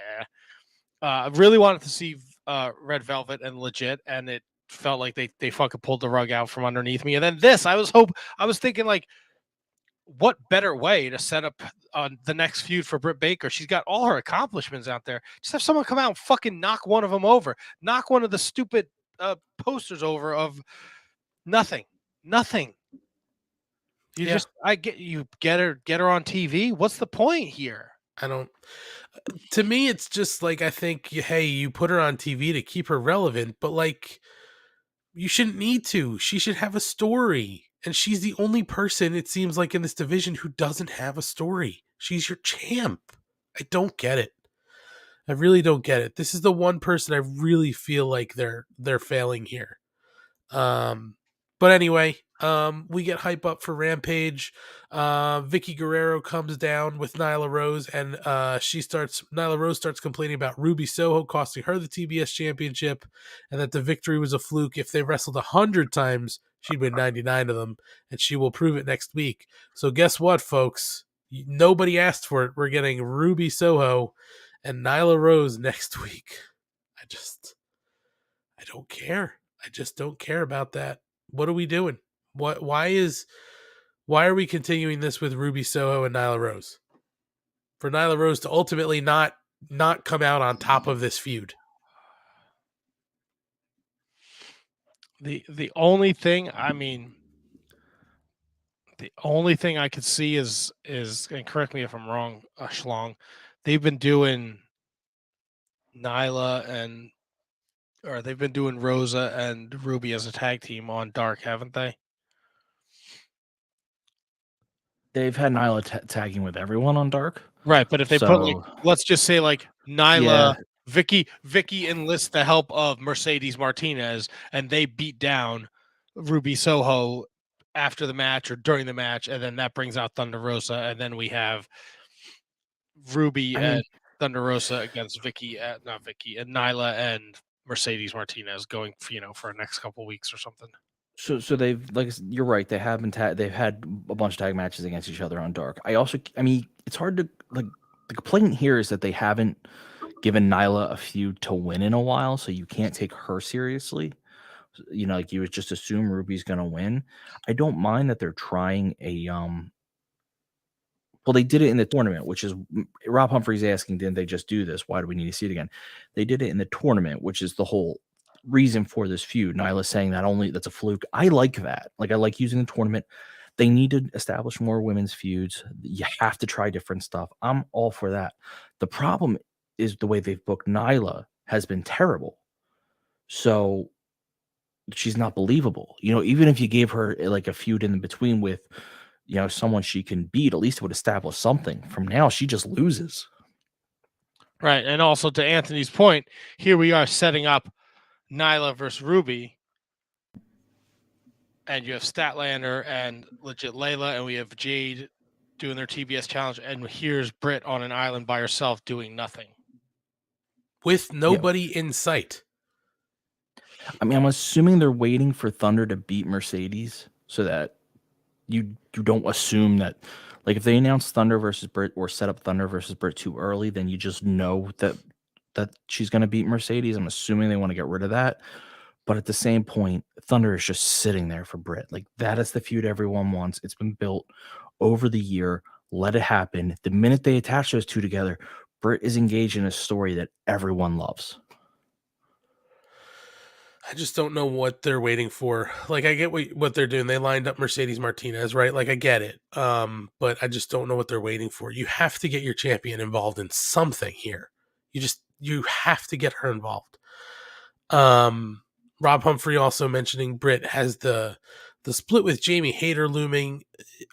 Speaker 3: I really wanted to see Red Velvet and Legit, and it felt like they fucking pulled the rug out from underneath me. And then this, I was thinking like, what better way to set up the next feud for Britt Baker? She's got all her accomplishments out there. Just have someone come out and fucking knock one of them over, knock one of the stupid posters over of nothing. You
Speaker 2: Yeah.
Speaker 3: just get her on TV. What's the point here?
Speaker 2: I don't. To me, it's just like I think, hey, you put her on TV to keep her relevant, but like, you shouldn't need to. She should have a story, and she's the only person it seems like in this division who doesn't have a story. She's your champ. I don't get it. I really don't get it. This is the one person I really feel like they're failing here. But anyway, we get hype up for Rampage. Vicky Guerrero comes down with Nyla Rose, and Nyla Rose starts complaining about Ruby Soho costing her the TBS championship, and that the victory was a fluke. If they wrestled 100 times, she'd win 99 of them, and she will prove it next week. So guess what, folks? Nobody asked for it. We're getting Ruby Soho and Nyla Rose next week. I don't care. I just don't care about that. What are we doing? Why are we continuing this with Ruby Soho and Nyla Rose? For Nyla Rose to ultimately not come out on top of this feud.
Speaker 3: The only thing I could see is, and correct me if I'm wrong, Schlong, they've been doing they've been doing Rosa and Ruby as a tag team on Dark, haven't they?
Speaker 4: They've had Nyla tagging with everyone on Dark.
Speaker 3: Right, but if they put like, let's just say like Nyla, Vicky enlists the help of Mercedes Martinez, and they beat down Ruby Soho after the match or during the match, and then that brings out Thunder Rosa, and then we have Ruby and Thunder Rosa against and Nyla and Mercedes Martinez going, for the next couple weeks or something.
Speaker 4: So they've, like, you're right. They have been they've had a bunch of tag matches against each other on Dark. It's hard to, like, the complaint here is that they haven't given Nyla a feud to win in a while, so you can't take her seriously. Like, you would just assume Ruby's gonna win. I don't mind that they're trying a well, they did it in the tournament, which is Rob Humphrey's asking, didn't they just do this? Why do we need to see it again? They did it in the tournament, which is the whole reason for this feud. Nyla saying that's a fluke. I like that. Like, I like using the tournament. They need to establish more women's feuds. You have to try different stuff. I'm all for that. The problem is the way they've booked Nyla has been terrible. So she's not believable. Even if you gave her like a feud in between with, someone she can beat, at least it would establish something. From now, she just loses.
Speaker 3: Right. And also, to Anthony's point, here we are setting up Nyla versus Ruby, and you have Statlander and Legit Laila, and we have Jade doing their TBS challenge, and here's Britt on an island by herself doing nothing.
Speaker 2: With nobody in sight.
Speaker 4: I'm assuming they're waiting for Thunder to beat Mercedes so that you don't assume that, like, if they announce Thunder versus Britt or set up Thunder versus Britt too early, then you just know that she's going to beat Mercedes. I'm assuming they want to get rid of that. But at the same point, Thunder is just sitting there for Britt. Like, that is the feud everyone wants. It's been built over the year. Let it happen. The minute they attach those two together, Britt is engaged in a story that everyone loves.
Speaker 2: I just don't know what they're waiting for. Like, I get what they're doing. They lined up Mercedes Martinez, right? Like, I get it. But I just don't know what they're waiting for. You have to get your champion involved in something here. You have to get her involved. Rob Humphrey also mentioning Britt has the split with Jamie Hayter looming.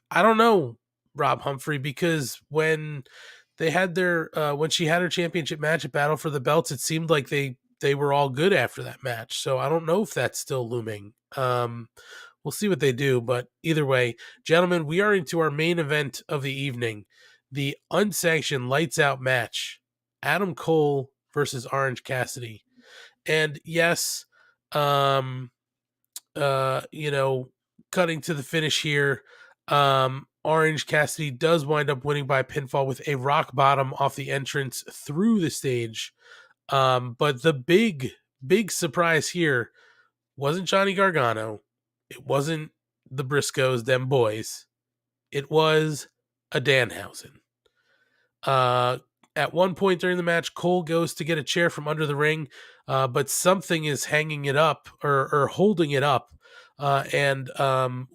Speaker 2: I don't know, Rob Humphrey, because when they had when she had her championship match at Battle for the Belts, it seemed like they were all good after that match. So I don't know if that's still looming. We'll see what they do, but either way, gentlemen, we are into our main event of the evening, the unsanctioned lights out match, Adam Cole versus Orange Cassidy. And yes, cutting to the finish here, Orange Cassidy does wind up winning by pinfall with a rock bottom off the entrance through the stage. But the big surprise here wasn't Johnny Gargano. It wasn't the Briscoes, them boys. It was a Danhausen. At one point during the match, Cole goes to get a chair from under the ring, but something is hanging it up or holding it up. And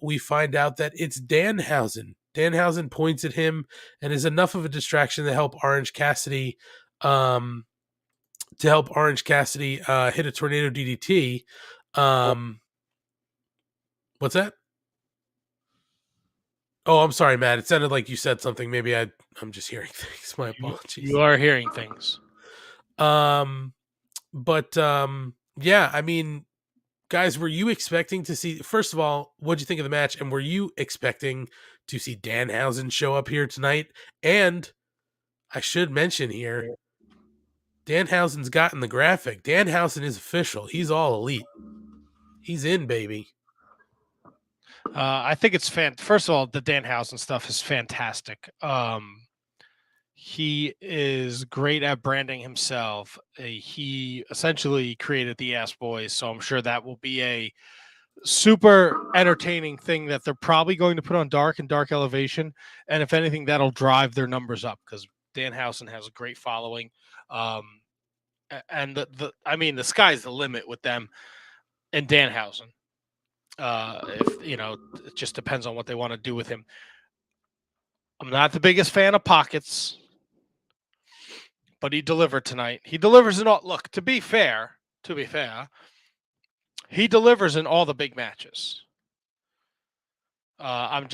Speaker 2: we find out that it's Danhausen. Danhausen points at him and is enough of a distraction to help Orange Cassidy hit a tornado DDT. What's that? Oh, I'm sorry, Matt. It sounded like you said something. Maybe I'm just hearing things. My apologies.
Speaker 3: You are hearing things.
Speaker 2: Yeah, I mean, guys, were you expecting to see, first of all, what'd you think of the match? And were you expecting to see Danhausen show up here tonight? And I should mention here, Danhausen's gotten the graphic. Danhausen is official. He's all elite. He's in, baby.
Speaker 3: I think it's First of all, the Danhausen stuff is fantastic. He is great at branding himself. He essentially created the Ass Boys, so I'm sure that will be a super entertaining thing that they're probably going to put on Dark and Dark Elevation. And if anything, that'll drive their numbers up because Danhausen has a great following. And the sky's the limit with them and Danhausen. It just depends on what they want to do with him. I'm not the biggest fan of Pockets, but he delivered tonight. He delivers in all. Look, to be fair, he delivers in all the big matches. Again,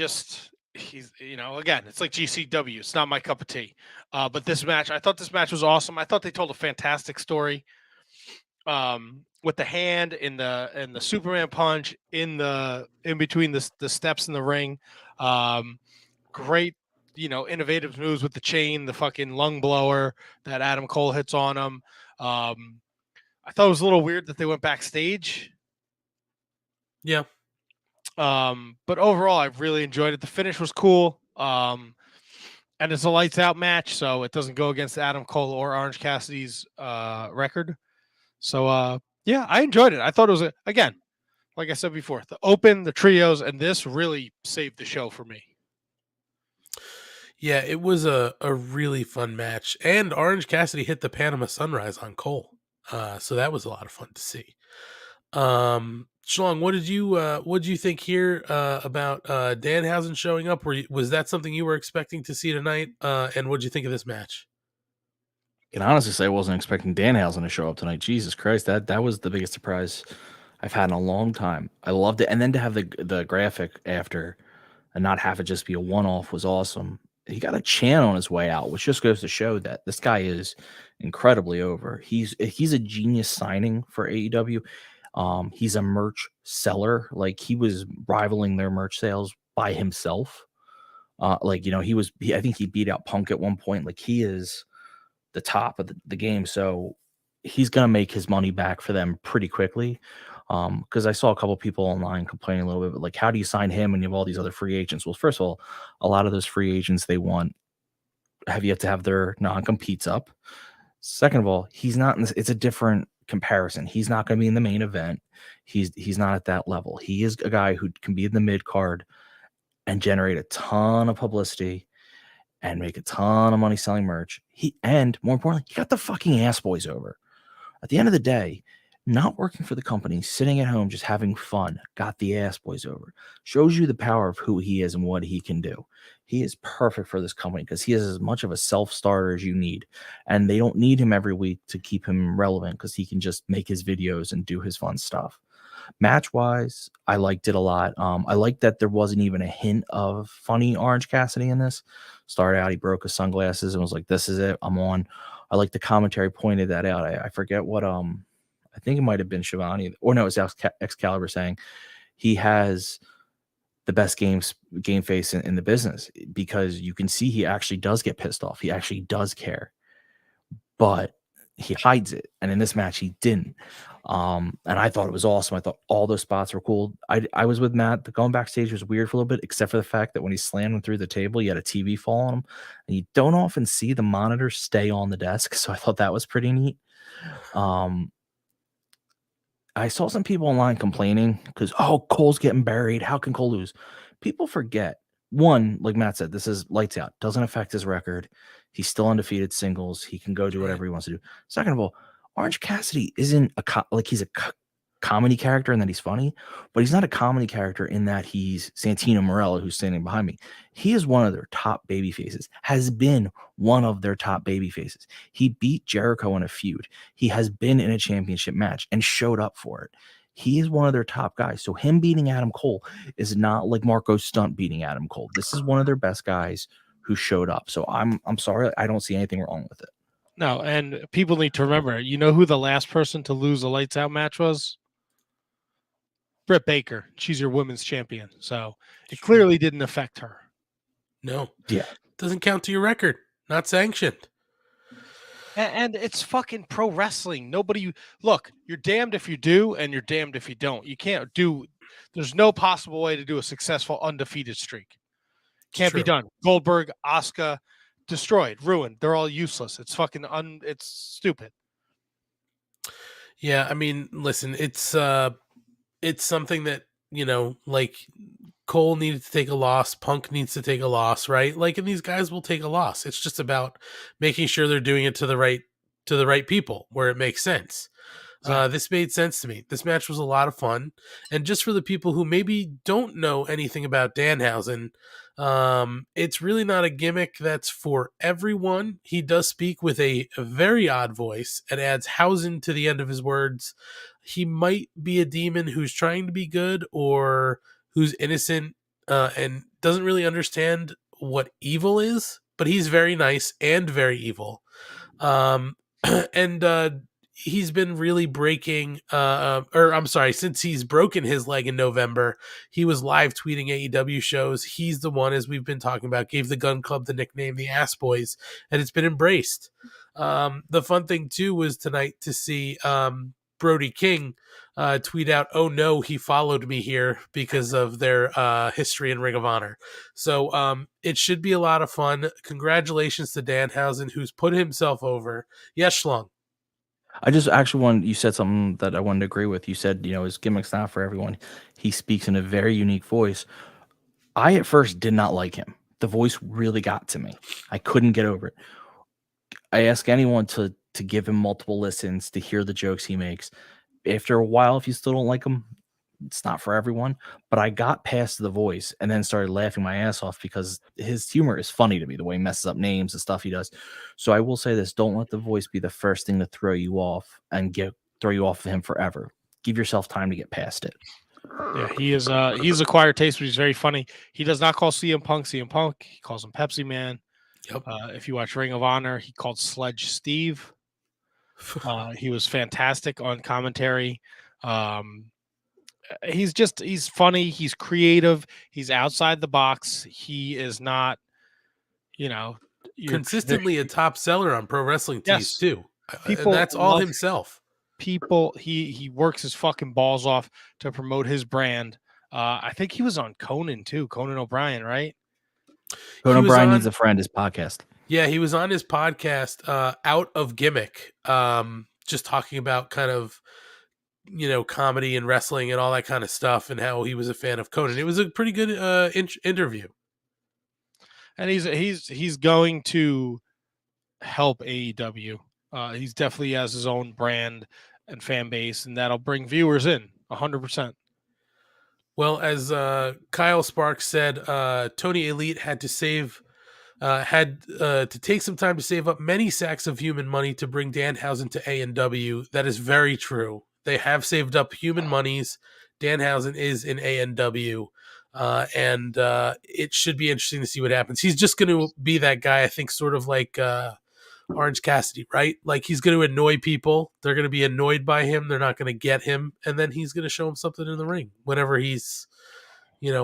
Speaker 3: it's like GCW. It's not my cup of tea. But I thought this match was awesome. I thought they told a fantastic story. With the hand in the Superman punch in between the steps in the ring. Great, innovative moves with the chain, the fucking lung blower that Adam Cole hits on him. I thought it was a little weird that they went backstage.
Speaker 2: Yeah.
Speaker 3: But overall, I really enjoyed it. The finish was cool. And it's a lights out match, so it doesn't go against Adam Cole or Orange Cassidy's record. So, yeah, I enjoyed it. I thought it was, again, like I said before, the Open, the trios, and this really saved the show for me.
Speaker 2: Yeah, it was a really fun match. And Orange Cassidy hit the Panama Sunrise on Cole. So that was a lot of fun to see. Schlong, what did you think here about Danhausen showing up? Was that something you were expecting to see tonight? And what did you think of this match?
Speaker 4: I can honestly say I wasn't expecting Danhausen to show up tonight. Jesus Christ, that was the biggest surprise I've had in a long time. I loved it, and then to have the graphic after and not have it just be a one-off was awesome. He got a chant on his way out, which just goes to show that this guy is incredibly over. He's a genius signing for AEW. He's a merch seller. Like, he was rivaling their merch sales by himself. I think he beat out Punk at one point. Like, he is the top of the game. So he's going to make his money back for them pretty quickly. Because I saw a couple people online complaining a little bit, but like, how do you sign him when you have all these other free agents? Well, first of all, a lot of those free agents they want have yet to have their non-competes up. Second of all, he's not in this, it's a different comparison. He's not going to be in the main event. He's not at that level. He is a guy who can be in the mid card and generate a ton of publicity and make a ton of money selling merch. And more importantly, he got the fucking Ass Boys over. At the end of the day, not working for the company, sitting at home, just having fun, got the Ass Boys over. Shows you the power of who he is and what he can do. He is perfect for this company because he is as much of a self-starter as you need. And they don't need him every week to keep him relevant because he can just make his videos and do his fun stuff. Match-wise, I liked it a lot. I liked that there wasn't even a hint of funny Orange Cassidy in this. Started out, he broke his sunglasses and was like, this is it, I'm on. I like the commentary pointed that out. I forget what, I think it might have been Shivani, or no, it was Excalibur saying he has the best game face in the business because you can see he actually does get pissed off. He actually does care. But he hides it, and in this match he didn't. And I thought it was awesome. I thought all those spots were cool. I was with Matt. The going backstage was weird for a little bit, except for the fact that when he slammed him through the table, he had a TV fall on him, and you don't often see the monitor stay on the desk. So I thought that was pretty neat. I saw some people online complaining because, oh, Cole's getting buried. How can Cole lose? People forget. One, like Matt said, this is lights out. Doesn't affect his record. He's still undefeated singles. He can go do whatever he wants to do. Second of all, Orange Cassidy isn't he's a comedy character and that he's funny, but he's not a comedy character in that he's Santino Marella, who's standing behind me. He is one of their top baby faces, has been one of their top baby faces. He beat Jericho in a feud. He has been in a championship match and showed up for it. He is one of their top guys. So him beating Adam Cole is not like Marco Stunt beating Adam Cole. This is one of their best guys who showed up. So I'm sorry. I don't see anything wrong with it.
Speaker 3: No, and people need to remember, you know who the last person to lose a lights out match was? Britt Baker. She's your women's champion. So it clearly didn't affect her.
Speaker 2: No.
Speaker 4: Yeah.
Speaker 2: Doesn't count to your record. Not sanctioned.
Speaker 3: And it's fucking pro wrestling. Nobody look, you're damned if you do, and you're damned if you don't. You can't do there's no possible way to do a successful undefeated streak. Can't be done. Goldberg, Asuka, destroyed, ruined. They're all useless. It's fucking it's stupid.
Speaker 2: Yeah, I mean, listen, it's something that, you know, like Cole needed to take a loss, Punk needs to take a loss, right? Like, and these guys will take a loss. It's just about making sure they're doing it to the right people where it makes sense. Exactly. This made sense to me. This match was a lot of fun. And just for the people who maybe don't know anything about Danhausen, it's really not a gimmick that's for everyone. He does speak with a very odd voice and adds Hausen to the end of his words. He might be a demon who's trying to be good or who's innocent and doesn't really understand what evil is, but he's very nice and very evil. And he's been really breaking, since he's broken his leg in November, he was live tweeting AEW shows. He's the one, as we've been talking about, gave the Gun Club the nickname the Ass Boys, and it's been embraced. The fun thing, too, was tonight to see Brody King tweet out, "Oh no, he followed me here," because of their history in Ring of Honor. So it should be a lot of fun. Congratulations to Danhausen, who's put himself over. Yes, Schlong.
Speaker 4: I just actually you said something that I wanted to agree with. You said, you know, his gimmick's not for everyone. He speaks in a very unique voice. I at first did not like him. The voice really got to me. I couldn't get over it. I ask anyone to give him multiple listens, to hear the jokes he makes. After a while, if you still don't like him, it's not for everyone. But I got past the voice and then started laughing my ass off because his humor is funny to me, the way he messes up names and stuff he does. So I will say this: don't let the voice be the first thing to throw you off and throw you off of him forever. Give yourself time to get past it.
Speaker 3: Yeah, he's acquired taste, but he's very funny. He does not call CM Punk. He calls him Pepsi Man.
Speaker 2: Yep.
Speaker 3: If you watch Ring of Honor, he called Sledge Steve. He was fantastic on commentary. He's funny. He's creative. He's outside the box. He is not,
Speaker 2: consistently a top seller on Pro Wrestling Tees too.
Speaker 3: People,
Speaker 2: and that's all himself.
Speaker 3: People, he works his fucking balls off to promote his brand. I think he was on Conan too. Conan O'Brien, right?
Speaker 4: Conan O'Brien Needs a Friend, his podcast.
Speaker 2: Yeah, he was on his podcast, Out of Gimmick, just talking about kind of, comedy and wrestling and all that kind of stuff and how he was a fan of Conan. It was a pretty good interview.
Speaker 3: And he's going to help AEW. He's definitely has his own brand and fan base, and that'll bring viewers in 100%.
Speaker 2: Well, as Kyle Sparks said, Tony Elite had to take some time to save up many sacks of human money to bring Danhausen to A&W. That is very true. They have saved up human monies. Danhausen is in A&W, and it should be interesting to see what happens. He's just going to be that guy, I think, sort of like Orange Cassidy, right? Like, he's going to annoy people. They're going to be annoyed by him. They're not going to get him, and then he's going to show him something in the ring whenever he's,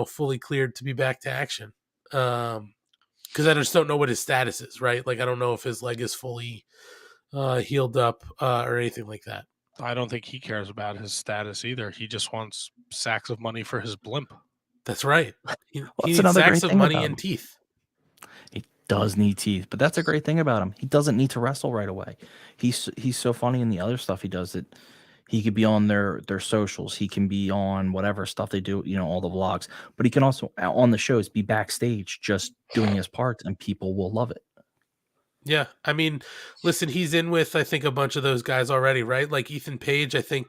Speaker 2: fully cleared to be back to action. Because I just don't know what his status is, right? Like, I don't know if his leg is fully healed up or anything like that.
Speaker 3: I don't think he cares about his status either. He just wants sacks of money for his blimp.
Speaker 2: That's right. He
Speaker 4: That's
Speaker 2: needs
Speaker 4: another
Speaker 2: sacks
Speaker 4: great
Speaker 2: of
Speaker 4: thing
Speaker 2: money
Speaker 4: about
Speaker 2: and
Speaker 4: him.
Speaker 2: teeth.
Speaker 4: He does need teeth, but that's a great thing about him. He doesn't need to wrestle right away. He's so funny in the other stuff he does that he could be on their socials. He can be on whatever stuff they do, all the vlogs. But he can also on the shows be backstage just doing his parts, and people will love it.
Speaker 2: Yeah, I mean, listen, he's in with I think a bunch of those guys already, right? Like Ethan Page, I think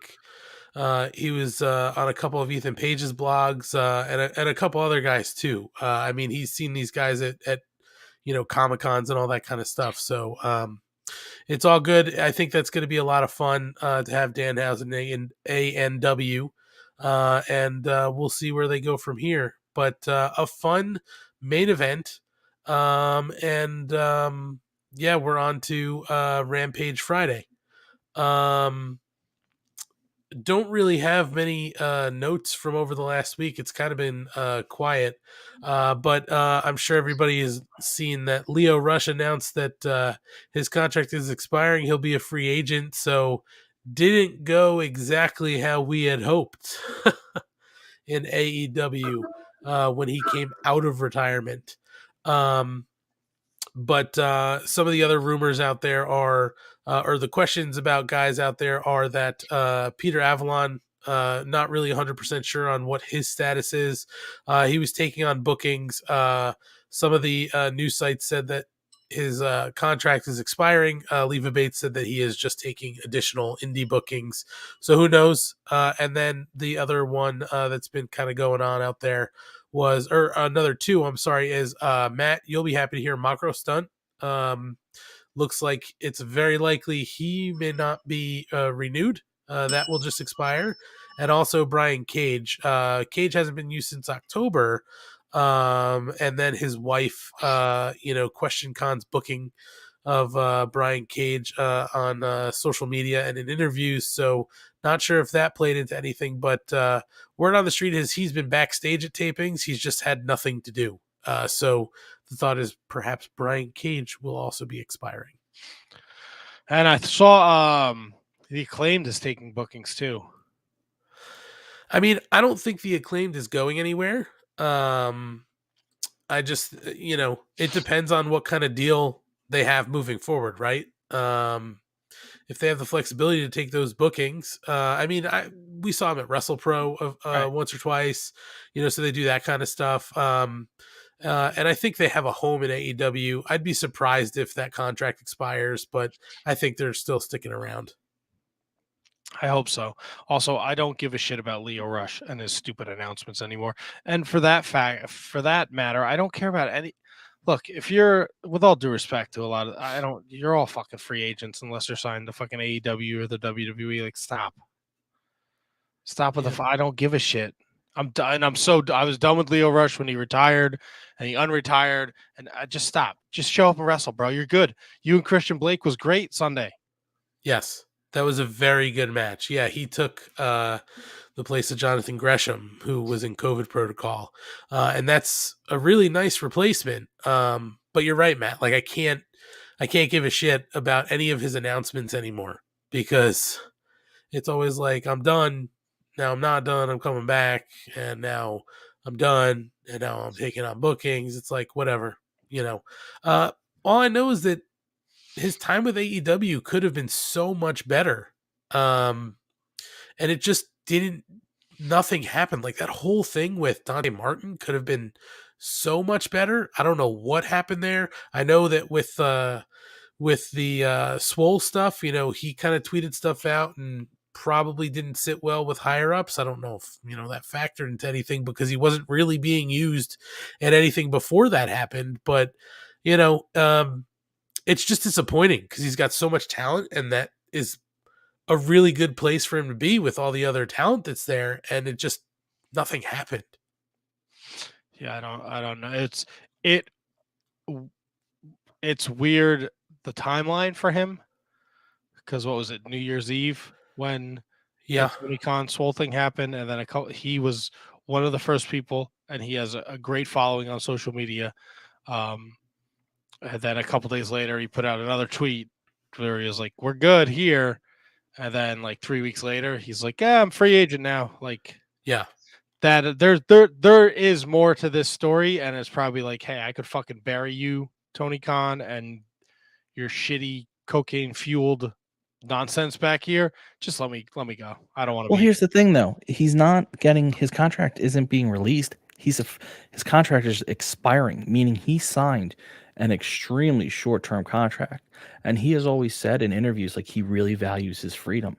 Speaker 2: he was on a couple of Ethan Page's blogs and a couple other guys too. I mean, he's seen these guys at Comic Cons and all that kind of stuff. So it's all good. I think that's going to be a lot of fun to have Danhausen and ANW, and we'll see where they go from here. But a fun main event, and yeah, we're on to Rampage Friday. Don't really have many notes from over the last week. It's kind of been quiet, but I'm sure everybody has seen that Lio Rush announced that his contract is expiring. He'll be a free agent, so didn't go exactly how we had hoped in AEW when he came out of retirement. But some of the other rumors out there are, or the questions about guys out there are that Peter Avalon, not really 100% sure on what his status is. He was taking on bookings. Some of the news sites said that his contract is expiring. Leva Bates said that he is just taking additional indie bookings. So who knows? And then the other one that's been kind of going on out there was, or another two, I'm sorry, is Matt, you'll be happy to hear Macro Stunt. Looks like it's very likely he may not be renewed. That will just expire. And also Brian Cage. Cage hasn't been used since October. And then his wife, Question Con's booking of Brian Cage on social media and in interviews. So not sure if that played into anything, but word on the street is he's been backstage at tapings. He's just had nothing to do. So the thought is perhaps Brian Cage will also be expiring.
Speaker 3: And I saw the Acclaimed is taking bookings too.
Speaker 2: I mean, I don't think the Acclaimed is going anywhere. I just, it depends on what kind of deal they have moving forward, right? If they have the flexibility to take those bookings, we saw them at WrestlePro
Speaker 3: Right.
Speaker 2: once or twice, so they do that kind of stuff. And I think they have a home in AEW. I'd be surprised if that contract expires, but I think they're still sticking around.
Speaker 3: I hope so. Also, I don't give a shit about Lio Rush and his stupid announcements anymore. And for that matter, I don't care about any. Look, if you're, with all due respect to a lot of, you're all fucking free agents unless you're signed to fucking AEW or the WWE. Like, stop with I don't give a shit. I'm done. I was done with Lio Rush when he retired and he unretired, and I just stop. Just show up and wrestle, bro. You're good. You and Christian Blake was great Sunday.
Speaker 2: Yes. That was a very good match. Yeah, he took the place of Jonathan Gresham, who was in COVID protocol. And that's a really nice replacement. But you're right, Matt. Like I can't give a shit about any of his announcements anymore because it's always like, I'm done. Now I'm not done. I'm coming back. And now I'm done. And now I'm taking on bookings. It's like, whatever, all I know is that his time with AEW could have been so much better. And it just nothing happened. Like that whole thing with Dante Martin could have been so much better. I don't know what happened there. I know that with the Swole stuff, he kind of tweeted stuff out and probably didn't sit well with higher ups. I don't know if, that factored into anything because he wasn't really being used at anything before that happened. But, it's just disappointing because he's got so much talent, and that is a really good place for him to be with all the other talent that's there. And it just, nothing happened.
Speaker 3: Yeah, I don't know. It's weird, the timeline for him, because what was it, New Year's Eve when the Tony Khan Swole thing happened, and then he was one of the first people, and he has a great following on social media. And then a couple days later, he put out another tweet where he was like, "We're good here," and then like 3 weeks later, he's like, "Yeah, I'm free agent now." Like
Speaker 2: Yeah.
Speaker 3: that, there is more to this story, and it's probably like, "Hey, I could fucking bury you, Tony Khan, and your shitty cocaine fueled nonsense back here. Just let me go. I don't want to
Speaker 4: Well,
Speaker 3: be."
Speaker 4: here's the thing, though. He's not getting his contract isn't being released. His contract is expiring, meaning he signed an extremely short-term contract, and he has always said in interviews like he really values his freedom.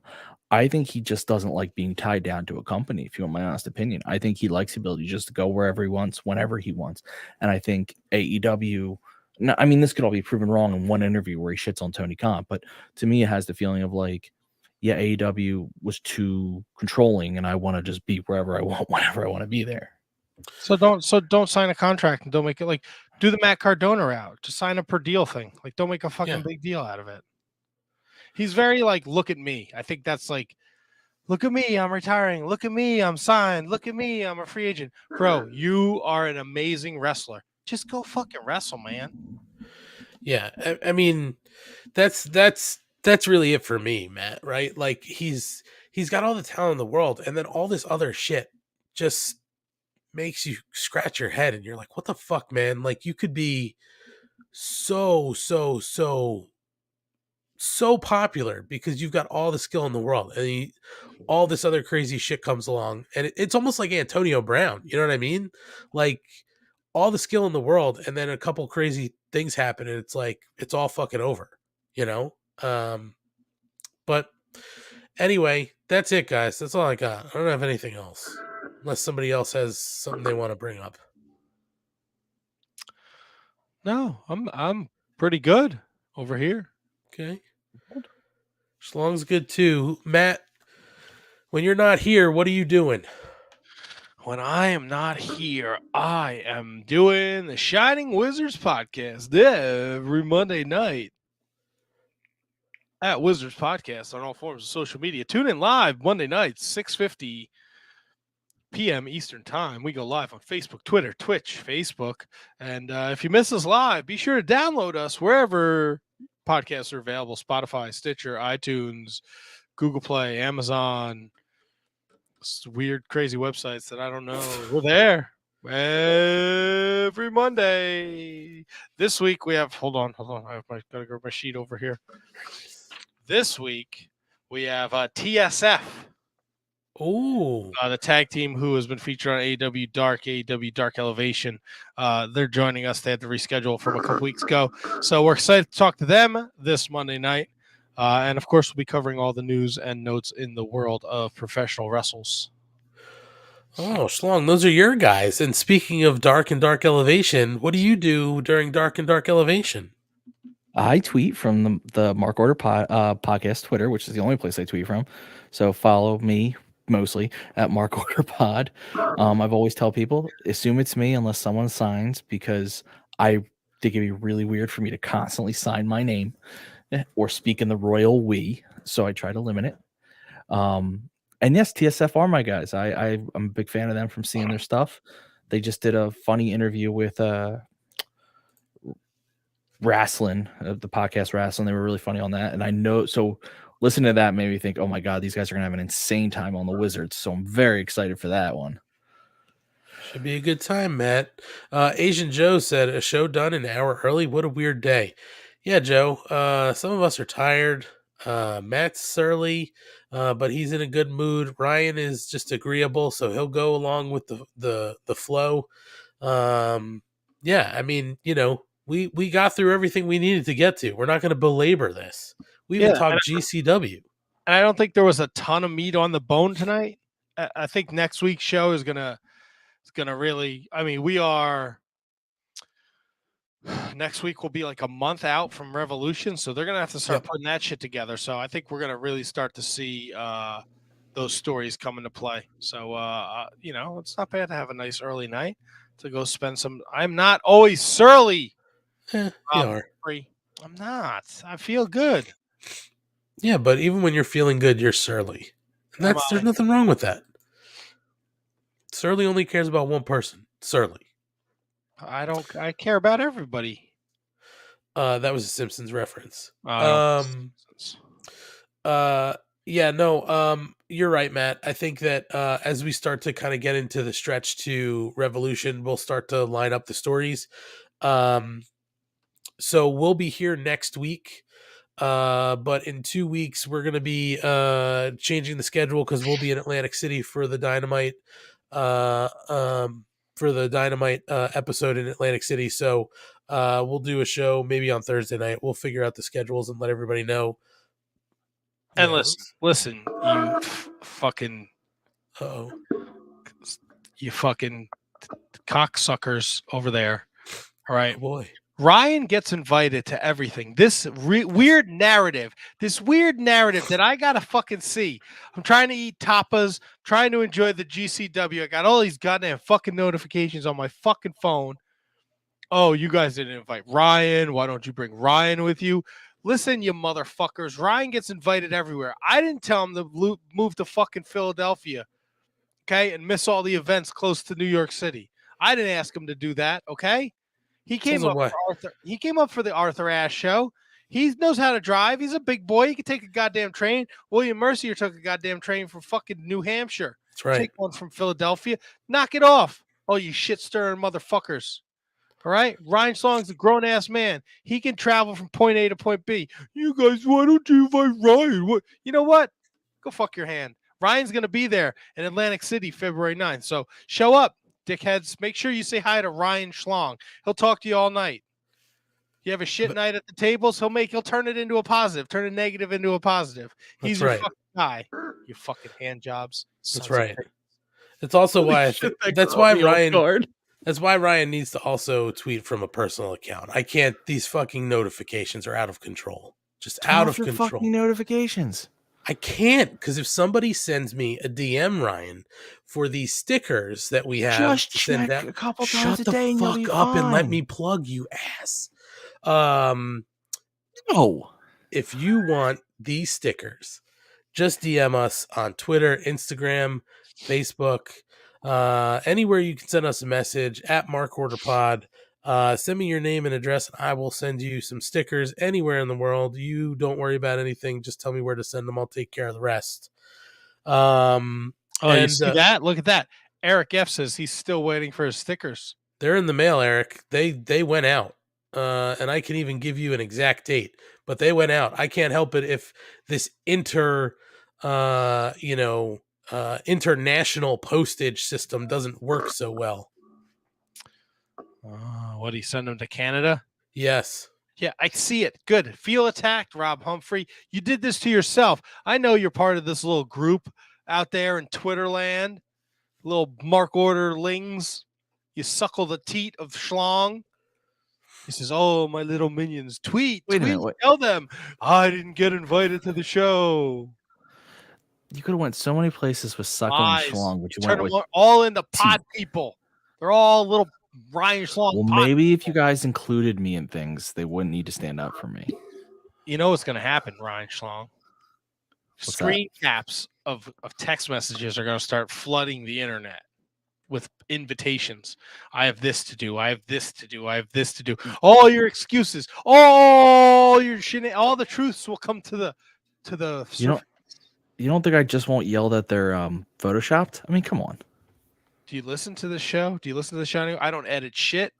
Speaker 4: I think he just doesn't like being tied down to a company, if you want my honest opinion. I think he likes the ability just to go wherever he wants, whenever he wants. And I think AEW, no, I mean, this could all be proven wrong in one interview where he shits on Tony Khan, but to me, it has the feeling of like, yeah, AEW was too controlling, and I want to just be wherever I want, whenever I want to be there.
Speaker 3: So don't sign a contract and don't make it like do the Matt Cardona route. Just sign a per deal thing. Like don't make a fucking big deal out of it. He's very like, look at me. I think that's like, look at me, I'm retiring. Look at me, I'm signed. Look at me, I'm a free agent. Bro, you are an amazing wrestler. Just go fucking wrestle, man.
Speaker 2: Yeah. I mean, that's really it for me, Matt, right? Like he's got all the talent in the world, and then all this other shit just makes you scratch your head and you're like, what the fuck, man? Like you could be so popular because you've got all the skill in the world, and all this other crazy shit comes along, and it's almost like Antonio Brown, you know what I mean? Like all the skill in the world, and then a couple crazy things happen, and it's like it's all fucking over, you know? But anyway, that's it, guys. That's all I got. I don't have anything else, unless somebody else has something they want to bring up.
Speaker 3: No, I'm pretty good over here.
Speaker 2: Okay. Schlong's good too. Matt, when you're not here, what are you doing?
Speaker 3: When I am not here, I am doing the Shining Wizards podcast every Monday night at Wizards Podcast on all forms of social media. Tune in live Monday nights, 6:50 p.m. Eastern Time. We go live on Facebook, Twitter, Twitch, Facebook. And if you miss us live, be sure to download us wherever podcasts are available: Spotify, Stitcher, iTunes, Google Play, Amazon. Weird, crazy websites that I don't know. We're there every Monday. This week we have. Hold on. I gotta grab my sheet over here. This week we have TSF.
Speaker 2: Oh,
Speaker 3: The tag team who has been featured on AEW Dark Elevation. They're joining us. They had to reschedule from a couple weeks ago, so we're excited to talk to them this Monday night. And of course, we'll be covering all the news and notes in the world of professional wrestles.
Speaker 2: Oh, Schlong, those are your guys. And speaking of Dark and Dark Elevation, what do you do during Dark and Dark Elevation?
Speaker 4: I tweet from the Mark Order podcast Twitter, which is the only place I tweet from. So follow me mostly at Mark Order Pod. I've always tell people, assume it's me unless someone signs, because I think it'd be really weird for me to constantly sign my name or speak in the royal we. So I try to limit it. And yes, TSF are my guys. I'm a big fan of them from seeing their stuff. They just did a funny interview with Wrestling, the podcast Wrestling. They were really funny on that. And I know, so listening to that made me think, oh my God, these guys are going to have an insane time on the Wizards. So I'm very excited for that one.
Speaker 2: Should be a good time, Matt. Asian Joe said, a show done an hour early. What a weird day. Yeah, Joe. Some of us are tired. Matt's surly, but he's in a good mood. Ryan is just agreeable, so he'll go along with the flow. Yeah, I mean, you know, we got through everything we needed to get to. We're not going to belabor this. We even talked GCW.
Speaker 3: And I don't think there was a ton of meat on the bone tonight. I think next week's show is gonna really. I mean, we are. Next week will be like a month out from Revolution, so they're gonna have to start putting that shit together. So I think we're gonna really start to see those stories come into play. So you know, it's not bad to have a nice early night to go spend some. I'm not always surly.
Speaker 2: You are.
Speaker 3: I'm not. I feel good.
Speaker 2: Yeah, but even when you're feeling good, you're surly. And there's nothing wrong with that. Surly only cares about one person. Surly.
Speaker 3: I care about everybody.
Speaker 2: That was a Simpsons reference.
Speaker 3: I don't know.
Speaker 2: Yeah, no, you're right, Matt. I think that as we start to kind of get into the stretch to Revolution, we'll start to line up the stories. So we'll be here next week. But in 2 weeks, we're going to be changing the schedule because we'll be in Atlantic City for the Dynamite episode in Atlantic City. So we'll do a show maybe on Thursday night. We'll figure out the schedules and let everybody know.
Speaker 3: And
Speaker 2: Yeah.
Speaker 3: listen, you fucking
Speaker 2: Uh-oh.
Speaker 3: you fucking cocksuckers over there. All right.
Speaker 2: Oh boy.
Speaker 3: Ryan gets invited to everything. This weird narrative that I gotta fucking see. I'm trying to eat tapas, trying to enjoy the GCW. I got all these goddamn fucking notifications on my fucking phone. Oh, you guys didn't invite Ryan. Why don't you bring Ryan with you? Listen, you motherfuckers. Ryan gets invited everywhere. I didn't tell him to move to fucking Philadelphia, okay, and miss all the events close to New York City. I didn't ask him to do that, okay? He came up for Arthur. He came up for the Arthur Ashe show. He knows how to drive. He's a big boy. He can take a goddamn train. William Mercier took a goddamn train from fucking New Hampshire.
Speaker 2: That's right.
Speaker 3: Take one from Philadelphia. Knock it off. Oh, you shit-stirring motherfuckers. All right? Ryan Slong's a grown-ass man. He can travel from point A to point B. You guys, why don't you invite Ryan? What? You know what? Go fuck your hand. Ryan's going to be there in Atlantic City February 9th. So show up, dickheads. Make sure you say hi to Ryan Schlong. He'll talk to you all night. You have a shit night at the tables, he'll turn it into a positive, turn a negative into a positive. He's your fucking guy. You fucking hand jobs.
Speaker 2: That's right. That's also why that's why Ryan needs to also tweet from a personal account. I can't. These fucking notifications are out of control. Just out of control.
Speaker 4: Fucking notifications.
Speaker 2: I can't, because if somebody sends me a DM, Ryan, for these stickers that we have,
Speaker 4: just check a couple times a day,
Speaker 2: shut the fuck up and let me plug, you ass.
Speaker 4: No.
Speaker 2: If you want these stickers, just DM us on Twitter, Instagram, Facebook, anywhere you can send us a message at MarkOrderPod. Send me your name and address, and I will send you some stickers anywhere in the world. You don't worry about anything. Just tell me where to send them. I'll take care of the rest.
Speaker 3: You see that? Look at that. Eric F says he's still waiting for his stickers.
Speaker 2: They're in the mail, Eric. They went out. And I can even give you an exact date, but they went out. I can't help it if this international postage system doesn't work so well.
Speaker 3: What, do you send them to Canada?
Speaker 2: Yes.
Speaker 3: Yeah, I see it. Good. Feel attacked, Rob Humphrey. You did this to yourself. I know you're part of this little group out there in Twitterland, little Mark Orderlings. You suckle the teat of Schlong. He says, "Oh, my little minions, tweet, tell them I didn't get invited to the show."
Speaker 4: You could have went so many places with suckling Schlong, but you went with
Speaker 3: all into pod people. They're all little Ryan Schlong.
Speaker 4: Well, maybe if you guys included me in things, they wouldn't need to stand up for me.
Speaker 3: You know what's going to happen, Ryan Schlong?
Speaker 4: What's
Speaker 3: Screen caps of text messages are going to start flooding the internet with invitations. I have this to do. I have this to do. I have this to do. All your excuses, all your shit, all the truths will come to the surface.
Speaker 4: You don't think I just won't yell that they're photoshopped? I mean, come on.
Speaker 3: Do you listen to the show? Do you listen to the show? I don't edit shit.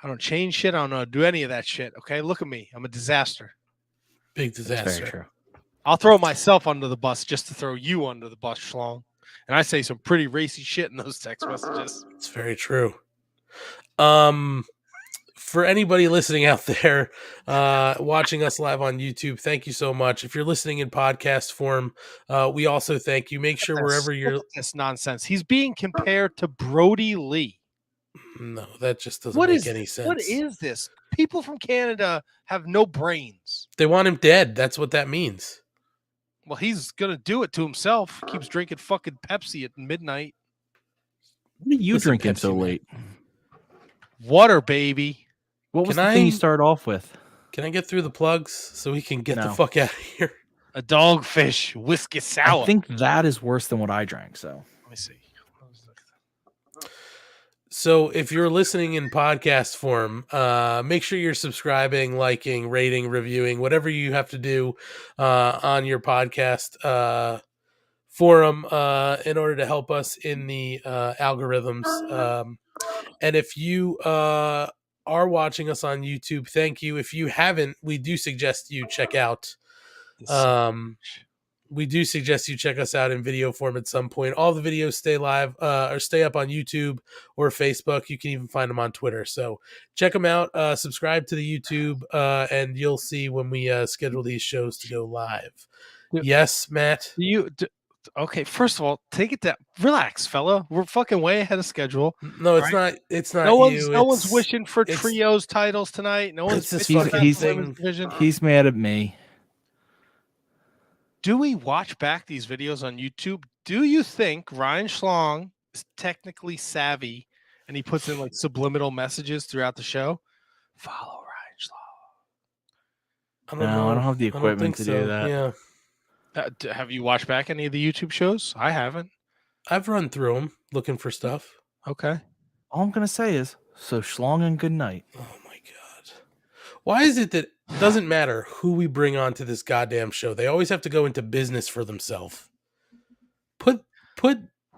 Speaker 3: I don't change shit. I don't do any of that shit. Okay, look at me. I'm a disaster.
Speaker 2: Big disaster.
Speaker 4: That's very true.
Speaker 3: I'll throw myself under the bus just to throw you under the bus, Schlong. And I say some pretty racy shit in those text messages.
Speaker 2: It's very true. For anybody listening out there, watching us live on YouTube, thank you so much. If you're listening in podcast form, we also thank you. Make sure wherever you're...
Speaker 3: This nonsense. He's being compared to Brody Lee.
Speaker 2: No, that just doesn't make any sense.
Speaker 3: What is this? People from Canada have no brains.
Speaker 2: They want him dead. That's what that means.
Speaker 3: Well, he's going to do it to himself. Keeps drinking fucking Pepsi at midnight.
Speaker 4: What are you drinking so late?
Speaker 3: Water, baby.
Speaker 4: What was the thing you started off with?
Speaker 2: Can I get through the plugs so we can get the fuck out of here?
Speaker 3: A Dogfish whiskey sour.
Speaker 4: I think that is worse than what I drank, so.
Speaker 3: Let me see.
Speaker 2: So if you're listening in podcast form, make sure you're subscribing, liking, rating, reviewing, whatever you have to do on your podcast forum in order to help us in the algorithms. And if you are watching us on YouTube, thank you. If you haven't, we do suggest you check out. We do suggest you check us out in video form at some point. All the videos stay live or stay up on YouTube or Facebook. You can even find them on Twitter. So check them out. Subscribe to the YouTube, and you'll see when we schedule these shows to go live. Yes, Matt.
Speaker 3: Okay, first of all, take it down. Relax, fella. We're fucking way ahead of schedule.
Speaker 2: No, it's not. It's not.
Speaker 3: No
Speaker 2: you.
Speaker 3: one's wishing for trios titles tonight. No one's
Speaker 2: this
Speaker 3: bitching about
Speaker 2: fucking
Speaker 3: the women's division.
Speaker 4: He's mad at me.
Speaker 3: Do we watch back these videos on YouTube? Do you think Ryan Schlong is technically savvy and he puts in like subliminal messages throughout the show? Follow Ryan Schlong.
Speaker 2: I don't know.
Speaker 4: I don't have the equipment to do that.
Speaker 2: Yeah.
Speaker 3: Have you watched back any of the YouTube shows? I haven't.
Speaker 2: I've run through them looking for stuff.
Speaker 3: Okay.
Speaker 4: All I'm gonna say is, so Schlong and good night.
Speaker 2: Oh my god. Why is it that it doesn't matter who we bring onto this goddamn show? They always have to go into business for themselves. Put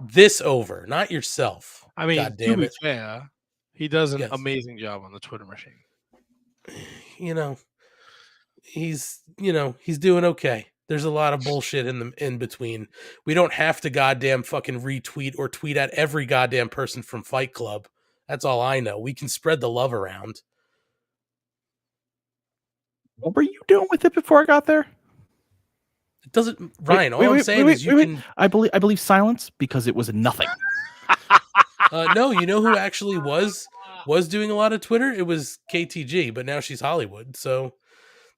Speaker 2: this over, not yourself.
Speaker 3: I mean,
Speaker 2: God damn it.
Speaker 3: Fair, he does an
Speaker 2: Yes.
Speaker 3: amazing job on the Twitter machine.
Speaker 2: He's doing okay. There's a lot of bullshit in between. We don't have to goddamn fucking retweet or tweet at every goddamn person from Fight Club. That's all I know. We can spread the love around.
Speaker 4: What were you doing with it before I got there?
Speaker 2: It doesn't, Ryan. All I'm saying is you can.
Speaker 4: I believe silence because it was nothing.
Speaker 2: No, you know who actually was doing a lot of Twitter? It was KTG, but now she's Hollywood, so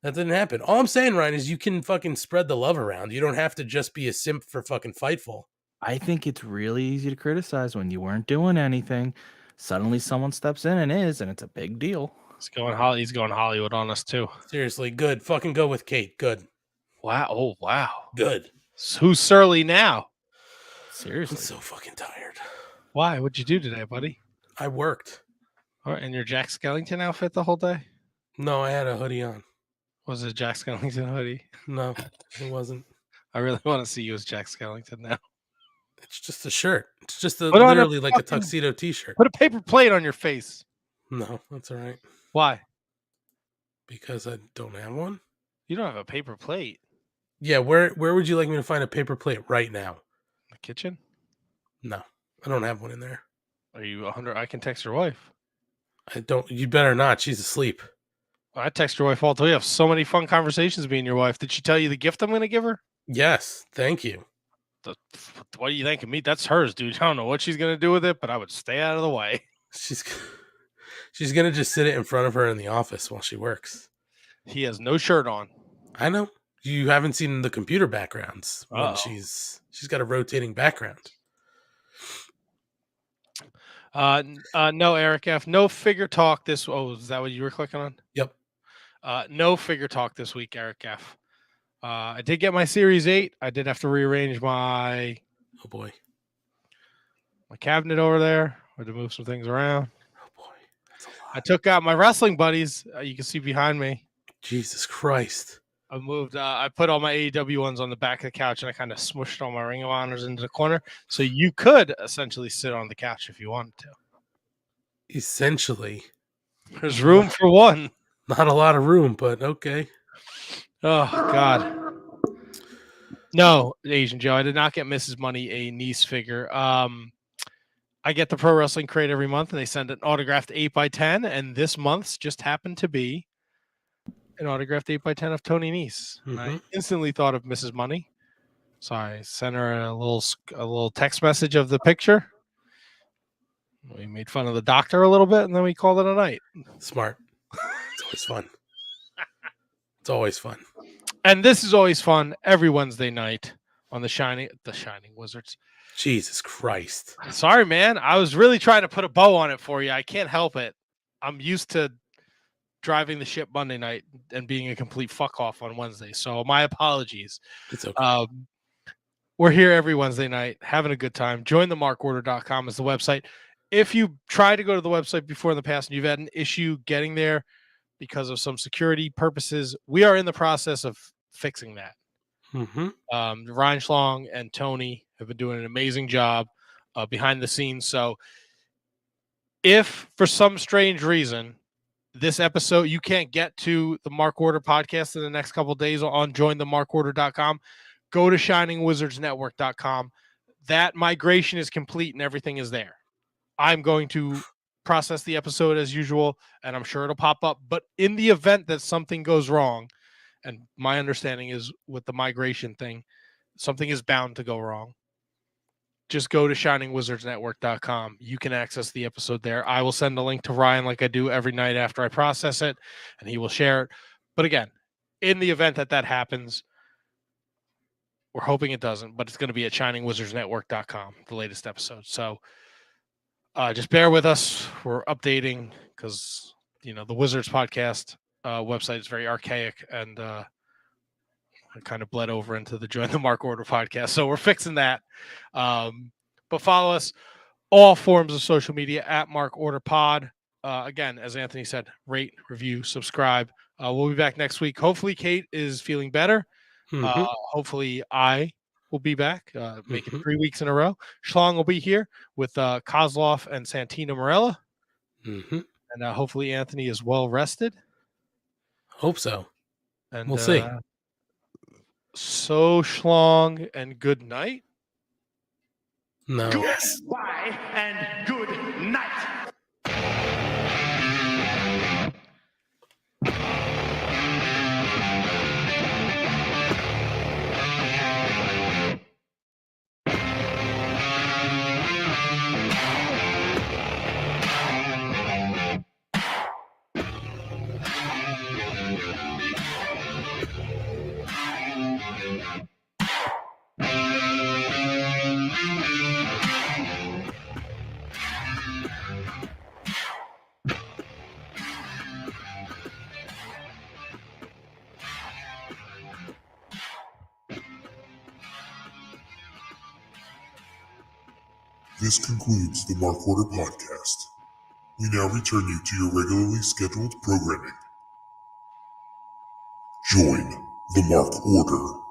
Speaker 2: that didn't happen. All I'm saying, Ryan, is you can fucking spread the love around. You don't have to just be a simp for fucking Fightful.
Speaker 4: I think it's really easy to criticize when you weren't doing anything. Suddenly someone steps in and it's a big deal.
Speaker 3: He's going Hollywood on us too.
Speaker 2: Seriously, good. Fucking go with Kate. Good.
Speaker 3: Wow. Oh, wow.
Speaker 2: Good.
Speaker 3: Who's surly now?
Speaker 4: Seriously.
Speaker 2: I'm so fucking tired.
Speaker 3: Why? What'd you do today, buddy?
Speaker 2: I worked.
Speaker 3: All right, in your Jack Skellington outfit the whole day?
Speaker 2: No, I had a hoodie on.
Speaker 3: Was it a Jack Skellington hoodie?
Speaker 2: No, it wasn't.
Speaker 3: I really want to see you as Jack Skellington now.
Speaker 2: It's just a shirt. It's just
Speaker 3: Put on a
Speaker 2: literally like a
Speaker 3: fucking-
Speaker 2: tuxedo t-shirt.
Speaker 3: Put a paper plate on your face.
Speaker 2: No, that's all right.
Speaker 3: Why?
Speaker 2: Because I don't have one.
Speaker 3: You don't have a paper plate.
Speaker 2: Yeah, where would you like me to find a paper plate right now?
Speaker 3: The kitchen?
Speaker 2: No, I don't have one in there.
Speaker 3: Are you 100? I can text your wife.
Speaker 2: I don't. You better not. She's asleep.
Speaker 3: I text your wife all the way. I have so many fun conversations being your wife. Did she tell you the gift I'm going to give her?
Speaker 2: Yes, thank you.
Speaker 3: What do you think of me? That's hers, dude. I don't know what she's going to do with it, but I would stay out of the way.
Speaker 2: She's gonna just sit it in front of her in the office while she works.
Speaker 3: He has no shirt on.
Speaker 2: I know. You haven't seen the computer backgrounds when
Speaker 3: Uh-oh.
Speaker 2: she's got a rotating background.
Speaker 3: No, Eric F. No figure talk this. Oh, is that what you were clicking on?
Speaker 2: Yep.
Speaker 3: No figure talk this week, Eric F. I did get my Series 8. I did have to rearrange my
Speaker 2: Oh boy.
Speaker 3: cabinet over there. I had to move some things around.
Speaker 2: Oh boy. That's a lot.
Speaker 3: I took out my wrestling buddies. You can see behind me.
Speaker 2: Jesus Christ.
Speaker 3: I moved. I put all my AEW ones on the back of the couch, and I kind of smushed all my Ring of Honors into the corner. So you could essentially sit on the couch if you wanted to.
Speaker 2: Essentially.
Speaker 3: There's room for one.
Speaker 2: Not a lot of room, but okay.
Speaker 3: Oh God. No, Asian Joe. I did not get Mrs. Money a niece figure. I get the Pro Wrestling Crate every month, and they send an autographed 8x10, and this month's just happened to be an autographed 8x10 of Tony Nese. And I instantly thought of Mrs. Money, so I sent her a little text message of the picture. We made fun of the doctor a little bit, and then we called it a night.
Speaker 2: Smart. It's always fun. It's always fun.
Speaker 3: And this is always fun every Wednesday night on the Shining Wizards.
Speaker 2: Jesus Christ.
Speaker 3: Sorry, man. I was really trying to put a bow on it for you. I can't help it. I'm used to driving the ship Monday night and being a complete fuck off on Wednesday. So my apologies.
Speaker 2: It's okay.
Speaker 3: We're here every Wednesday night having a good time. JoinTheMarkOrder.com is the website. if you try to go to the website before in the past and you've had an issue getting there because of some security purposes, we are in the process of fixing that.
Speaker 2: Mm-hmm.
Speaker 3: Ryan Schlong and Tony have been doing an amazing job behind the scenes. So if for some strange reason this episode you can't get to the Mark Order podcast in the next couple of days on jointhemarkorder.com, go to shiningwizardsnetwork.com. That migration is complete and everything is there. I'm going to process the episode as usual, and I'm sure it'll pop up. But in the event that something goes wrong, and my understanding is with the migration thing, something is bound to go wrong. Just go to shiningwizardsnetwork.com. You can access the episode there. I will send a link to Ryan like I do every night after I process it, and he will share it. But again, in the event that that happens, we're hoping it doesn't, but it's going to be at shiningwizardsnetwork.com, the latest episode. So just bear with us. We're updating because, the Wizards podcast website is very archaic and it kind of bled over into the Join the Mark Order podcast. So we're fixing that. But follow us all forms of social media at Mark Order Pod. Again, as Anthony said, rate, review, subscribe. We'll be back next week. Hopefully Kate is feeling better.
Speaker 2: Mm-hmm.
Speaker 3: Hopefully I will be back, making 3 weeks in a row. Schlong will be here with Kozlov and Santina Morella.
Speaker 2: Mm-hmm.
Speaker 3: And hopefully Anthony is well rested.
Speaker 2: Hope so.
Speaker 3: And
Speaker 2: We'll see.
Speaker 3: So Schlong and good night.
Speaker 2: No.
Speaker 5: Goodbye and good night.
Speaker 1: This concludes the Mark Order podcast. We now return you to your regularly scheduled programming. Join the Mark Order.